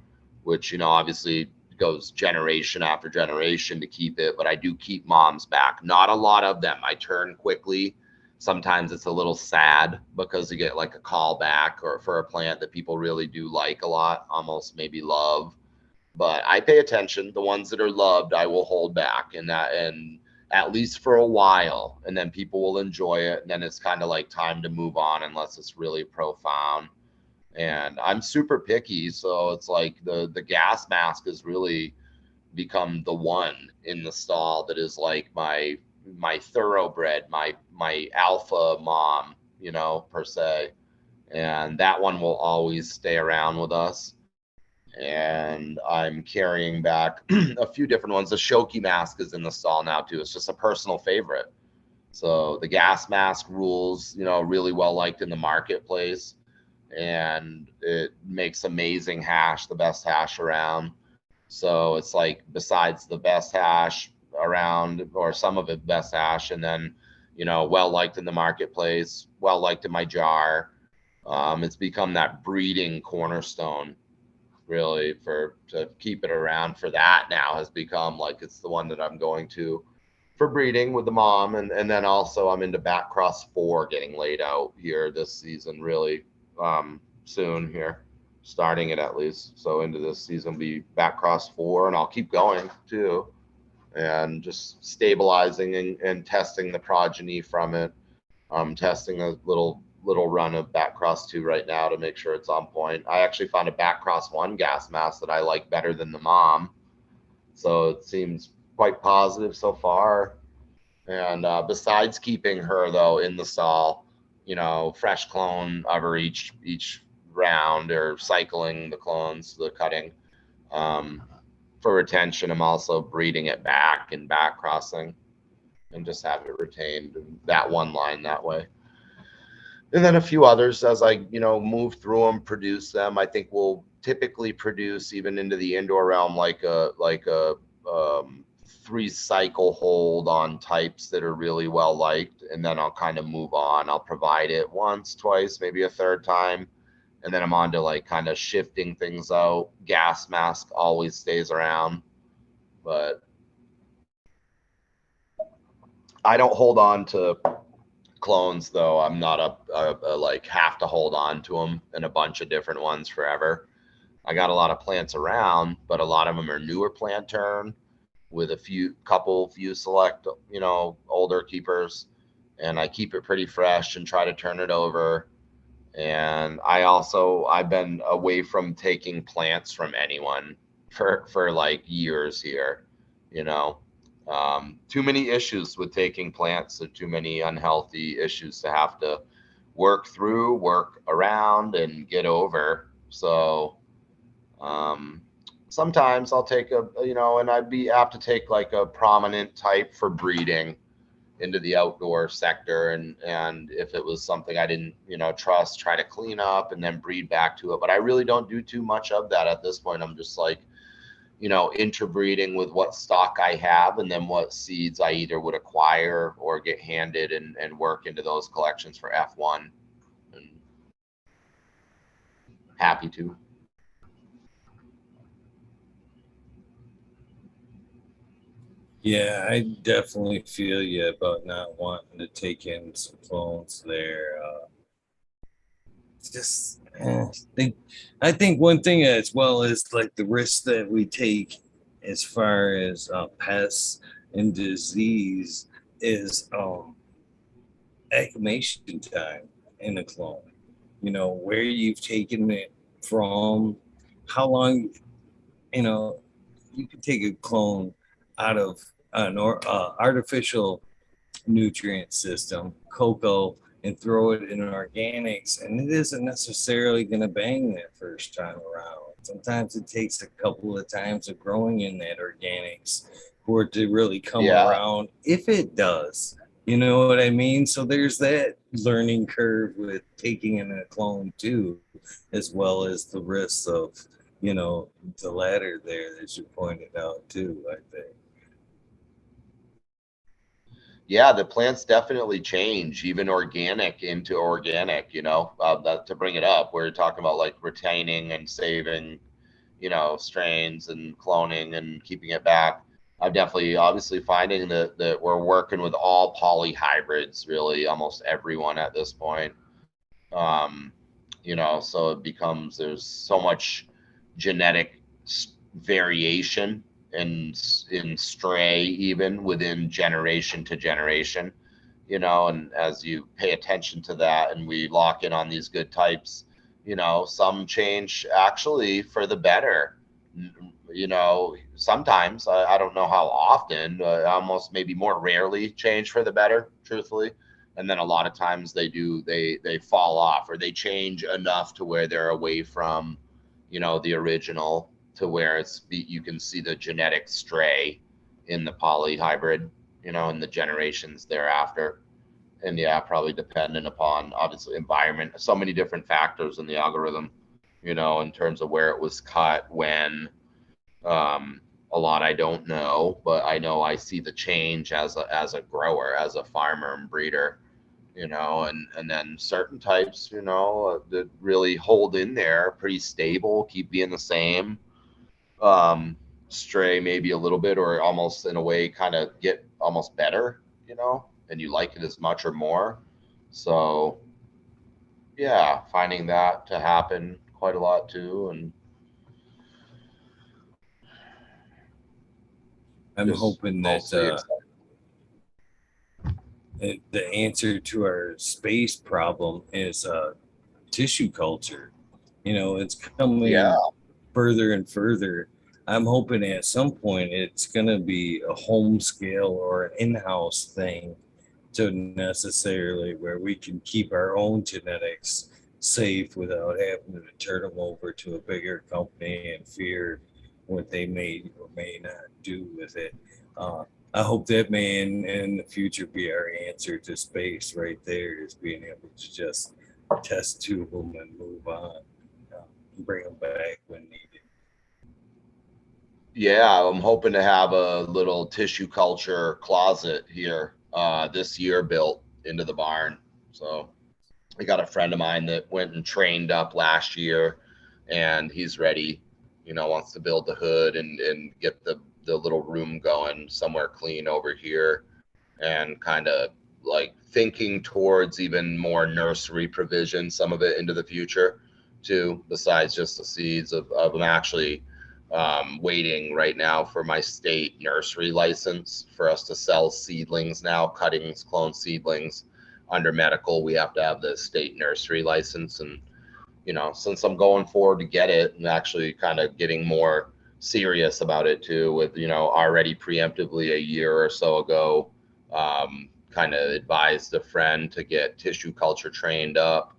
S2: which obviously goes generation after generation to keep it. But I do keep moms back. Not a lot of them. I turn quickly. Sometimes it's a little sad because you get like a call back or for a plant that people really do like a lot, almost maybe love. But I pay attention. The ones that are loved, I will hold back, and at least for a while, and then people will enjoy it, and then it's kind of like time to move on unless it's really profound. And I'm super picky, so it's like the gas mask has really become the one in the stall that is like my thoroughbred, my alpha mom, per se. And that one will always stay around with us. And I'm carrying back a few different ones. The Shoki mask is in the stall now too. It's just a personal favorite. So the gas mask rules, really well liked in the marketplace, and it makes amazing hash, the best hash around. So it's like besides the best hash around, or some of it best hash, and then well liked in the marketplace, well liked in my jar. It's become that breeding cornerstone really to keep it around for that. Now has become like it's the one that I'm going to for breeding with the mom, and then also I'm into back cross 4 getting laid out here this season really soon here, starting it at least. So into this season be back cross 4, and I'll keep going too, and just stabilizing and testing the progeny from it. I'm testing a little run of back cross 2 right now to make sure it's on point. I actually found a back cross 1 gas mask that I like better than the mom, so it seems quite positive so far. And besides keeping her though in the stall, fresh clone of her each round, or cycling the clones, the cutting, um, for retention. I'm also breeding it back and back crossing, and just have it retained in that one line that way. And then a few others as I move through them, produce them. I think we'll typically produce even into the indoor realm like a 3 cycle hold on types that are really well liked, and then I'll kind of move on. I'll provide it once, twice, maybe a third time, and then I'm on to like kind of shifting things out. Gas mask always stays around, but I don't hold on to clones though. I'm not a like have to hold on to them and a bunch of different ones forever. I got a lot of plants around, but a lot of them are newer plant turn with a few select, older keepers, and I keep it pretty fresh and try to turn it over. And I've been away from taking plants from anyone for like years here, you know. Too many issues with taking plants, and too many unhealthy issues to have to work through, work around, and get over. So um, sometimes I'll take and I'd be apt to take like a prominent type for breeding into the outdoor sector, and if it was something I didn't trust, try to clean up and then breed back to it. But I really don't do too much of that at this point. I'm just like interbreeding with what stock I have, and then what seeds I either would acquire or get handed, and work into those collections for F1, and happy to.
S1: Yeah, I definitely feel you about not wanting to take in some clones there. Just think, I think one thing as well is like the risk that we take as far as pests and disease is acclimation time in the clone. Where you've taken it from, how long, you know, you can take a clone out of an artificial nutrient system, cocoa, and throw it in organics, and it isn't necessarily going to bang that first time around. Sometimes it takes a couple of times of growing in that organics for it to really come
S2: Yeah.
S1: around, if it does. You know what I mean? So there's that learning curve with taking in a clone too, as well as the risks of the ladder there that you pointed out too, I think.
S2: Yeah, the plants definitely change, even organic into organic, that, to bring it up, we're talking about like retaining and saving, strains and cloning and keeping it back. I'm definitely obviously finding that we're working with all poly hybrids, really almost everyone at this point. Um, so it becomes, there's so much genetic variation in stray, even within generation to generation, and as you pay attention to that and we lock in on these good types, some change actually for the better. Sometimes, I don't know how often, almost maybe more rarely change for the better, truthfully. And then a lot of times they fall off, or they change enough to where they're away from, the original, to where you can see the genetic stray in the poly hybrid, in the generations thereafter. And yeah, probably dependent upon obviously environment, so many different factors in the algorithm, in terms of where it was cut, when. um, a lot I don't know, but I know I see the change as a grower, as a farmer and breeder, and then certain types, that really hold in there pretty stable, keep being the same. um, Stray maybe a little bit, or almost in a way kind of get almost better, and you like it as much or more. So yeah, finding that to happen quite a lot too, and
S1: I'm
S2: just
S1: hoping that
S2: mostly excited.
S1: the answer to our space problem is tissue culture. It's
S2: Yeah.
S1: coming further and further. I'm hoping at some point it's going to be a home scale or an in-house thing, to necessarily where we can keep our own genetics safe without having to turn them over to a bigger company and fear what they may or may not do with it. Uh, I hope that may in the future be our answer to space right there, is being able to just test tube them and move on, and bring them back when needed.
S2: Yeah, I'm hoping to have a little tissue culture closet here this year built into the barn. So I got a friend of mine that went and trained up last year, and he's ready, wants to build the hood and get the little room going somewhere clean over here, and kind of like thinking towards even more nursery provision, some of it into the future too, besides just the seeds of them. Actually waiting right now for my state nursery license for us to sell seedlings now, cuttings, clone seedlings. Under medical, we have to have the state nursery license. And, since I'm going forward to get it, and actually kind of getting more serious about it too, with, already preemptively a year or so ago, kind of advised a friend to get tissue culture trained up,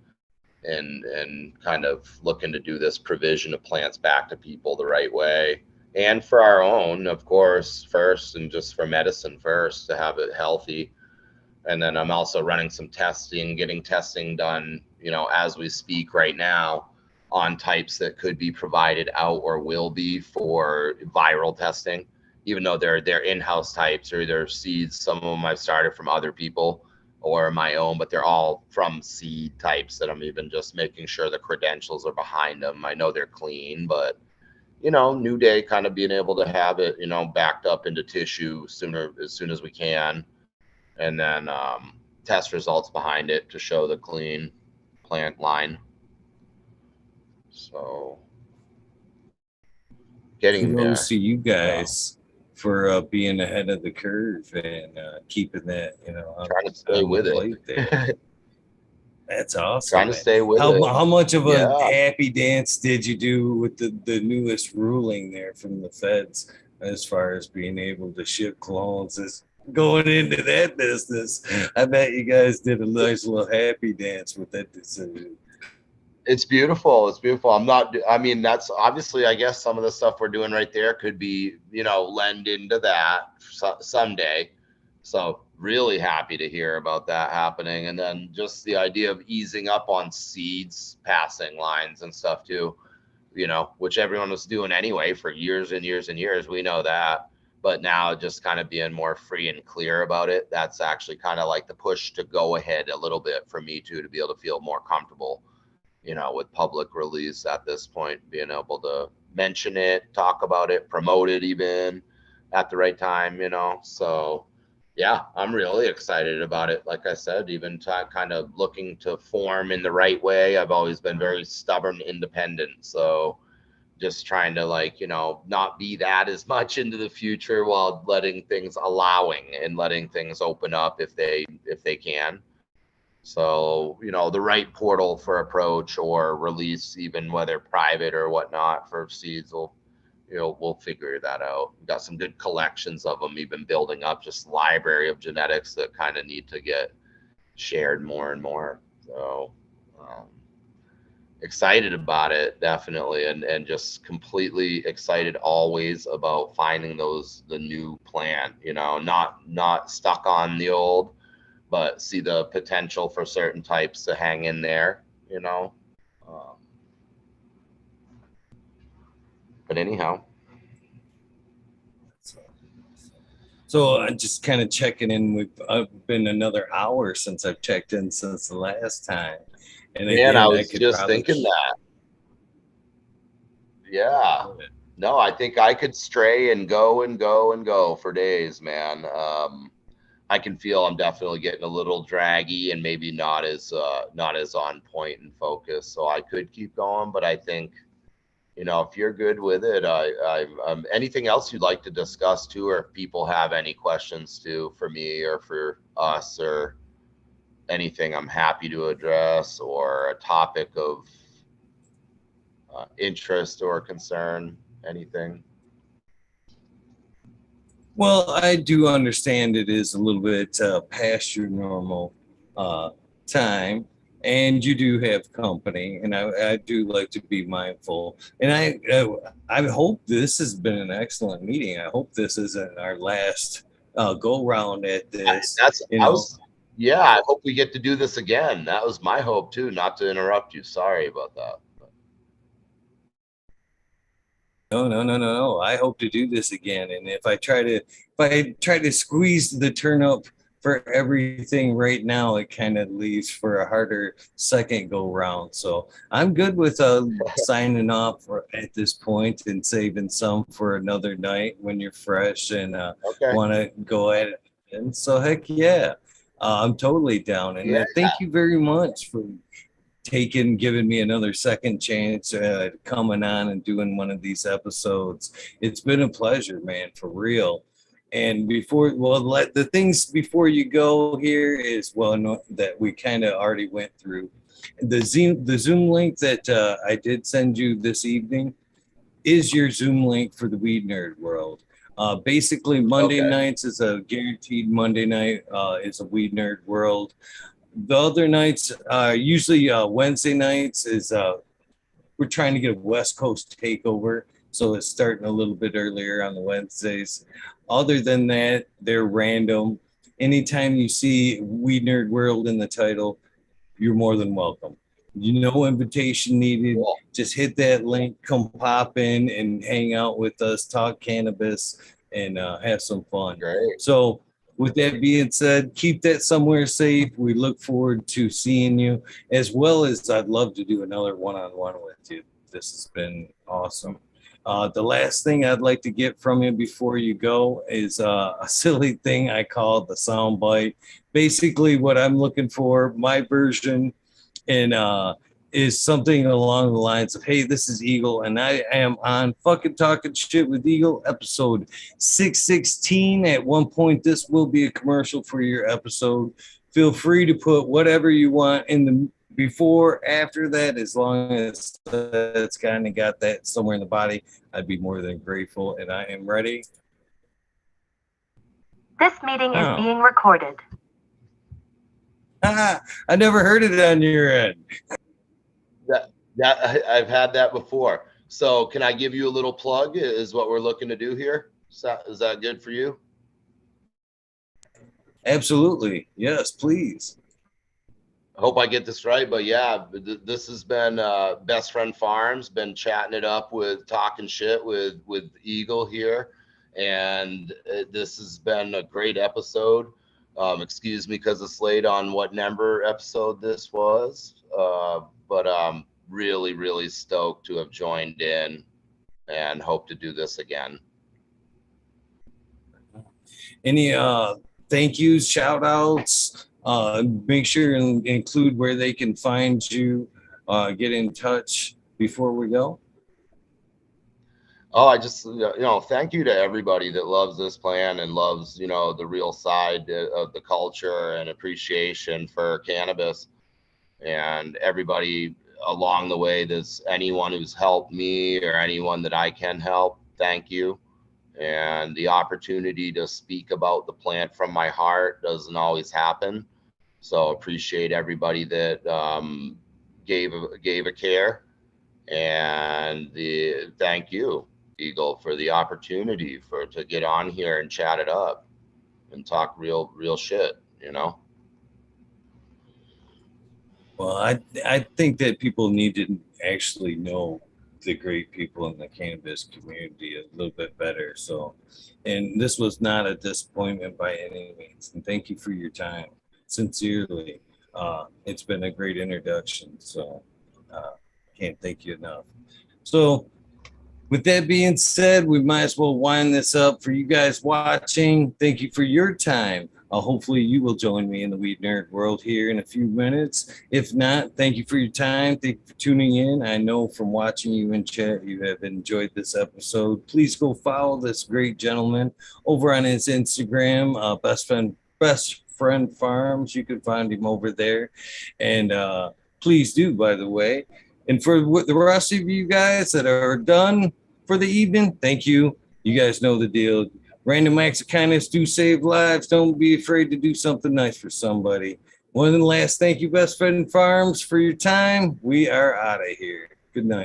S2: and kind of looking to do this provision of plants back to people the right way, and for our own, of course, first, and just for medicine first, to have it healthy. And then I'm also running some testing, getting testing done, as we speak right now, on types that could be provided out or will be for viral testing, even though they're in-house types, or they're seeds. Some of them I've started from other people or my own, but they're all from seed types that I'm even just making sure the credentials are behind them. I know they're clean, but new day, kind of being able to have it, backed up into tissue sooner, as soon as we can, and then test results behind it to show the clean plant line. So getting
S1: Kudos
S2: there.
S1: to you
S2: Yeah.
S1: guys for being ahead of the curve and keeping that,
S2: Trying to stay
S1: on the
S2: with
S1: plate there.
S2: it.
S1: That's awesome,
S2: Trying to
S1: man.
S2: stay with
S1: How
S2: it.
S1: how much of a
S2: Yeah.
S1: happy dance did you do with the newest ruling there from the feds, as far as being able to ship clones is going into that business? I bet you guys did a nice little happy dance with that decision.
S2: It's beautiful. It's beautiful. I mean, that's obviously, I guess some of the stuff we're doing right there could be, lend into that someday. So really happy to hear about that happening. And then just the idea of easing up on seeds, passing lines and stuff too. which everyone was doing anyway for years and years and years. We know that. But now just kind of being more free and clear about it, that's actually kind of like the push to go ahead a little bit for me too, to be able to feel more comfortable, with public release at this point, being able to mention it, talk about it, promote it even at the right time, So yeah, I'm really excited about it. Like I said, even kind of looking to form in the right way. I've always been very stubborn, independent. So just trying to not be that as much into the future while allowing and letting things open up if they can. So the right portal for approach or release, even whether private or whatnot, for seeds, we'll figure that out. We've got some good collections of them, even building up just library of genetics that kind of need to get shared more and more. So excited about it, definitely, and just completely excited always about finding the new plant, not stuck on the old, but see the potential for certain types to hang in there, but anyhow.
S1: So I'm just kind of checking in. I've been another hour since I've checked in since the last time. And
S2: Man,
S1: again,
S2: I
S1: I
S2: was
S1: could
S2: just
S1: probably
S2: thinking that. Yeah. No, I think I could stray and go and go and go for days, man. I can feel I'm definitely getting a little draggy and maybe not as on point and focus. So I could keep going, but I think, if you're good with it, anything else you'd like to discuss too, or if people have any questions too for me or for us or anything, I'm happy to address, or a topic of interest or concern, anything.
S1: Well, I do understand it is a little bit past your normal time, and you do have company, and I do like to be mindful. And I hope this has been an excellent meeting. I hope this isn't our last go round at this.
S2: Yeah, I hope we get to do this again. That was my hope too, not to interrupt you. Sorry about that.
S1: No. I hope to do this again. And if I try to squeeze the turnip for everything right now, it kind of leaves for a harder second go round. So I'm good with signing off at this point and saving some for another night when you're fresh and
S2: Okay.
S1: want to go at it. And so heck yeah, I'm totally down. And thank you very much for giving me another second chance coming on and doing one of these episodes. It's been a pleasure, man, for real. And the things before you go here is that we kind of already went through. The Zoom link that I did send you this evening is your Zoom link for the Weed Nerd World. Basically, Monday nights is a guaranteed Monday night. Is a Weed Nerd World. The other nights, usually Wednesday nights, is we're trying to get a West Coast takeover, so it's starting a little bit earlier on the Wednesdays. Other than that, they're random. Anytime you see Weed Nerd World in the title, you're more than welcome. No invitation needed.
S2: Cool.
S1: Just hit that link, come pop in and hang out with us, talk cannabis, and have some fun.
S2: Great.
S1: So with that being said, keep that somewhere safe. We look forward to seeing you, as well as I'd love to do another one-on-one with you. This has been awesome. The last thing I'd like to get from you before you go is a silly thing I call the sound bite. Basically, what I'm looking for, my version, and is something along the lines of, hey, this is Eagle, and I am on fucking Talking Shit with Eagle, episode 616. At one point, this will be a commercial for your episode. Feel free to put whatever you want in the before, after that, as long as it's kind of got that somewhere in the body, I'd be more than grateful, and I am ready.
S3: This meeting is being recorded.
S1: I never heard it on your end.
S2: That I've had that before. So can I give you a little plug? Is what we're looking to do here. Is that good for you?
S1: Absolutely. Yes, please.
S2: hope I get this right, but yeah, this has been Best Friend Farms. Been chatting it up with talking shit with Eagle here, and this has been a great episode. Excuse me because it's late on what number episode this was, but really really stoked to have joined in, and hope to do this again.
S1: Any thank yous, shout outs? Make sure and include where they can find you, get in touch before we go.
S2: Oh, I just, thank you to everybody that loves this plan and loves, the real side of the culture and appreciation for cannabis, and everybody along the way. There's anyone who's helped me or anyone that I can help. Thank you. And the opportunity to speak about the plant from my heart doesn't always happen. So appreciate everybody that gave a care, and thank you, Eagle, for the opportunity to get on here and chat it up and talk real shit,
S1: Well, I think that people need to actually know the great people in the cannabis community a little bit better. So, and this was not a disappointment by any means. And thank you for your time. Sincerely, it's been a great introduction. So, can't thank you enough. So, with that being said, we might as well wind this up. For you guys watching, thank you for your time. Hopefully you will join me in the weed nerd world here in a few minutes. If not, thank you for your time. Thank you for tuning in. I know from watching you in chat, you have enjoyed this episode. Please go follow this great gentleman over on his Instagram, Best Friend Farms. You can find him over there. And please do, by the way. And for the rest of you guys that are done for the evening, thank you. You guys know the deal. Random acts of kindness do save lives. Don't be afraid to do something nice for somebody. One last thank you, Best Friend Farms, for your time. We are out of here. Good night.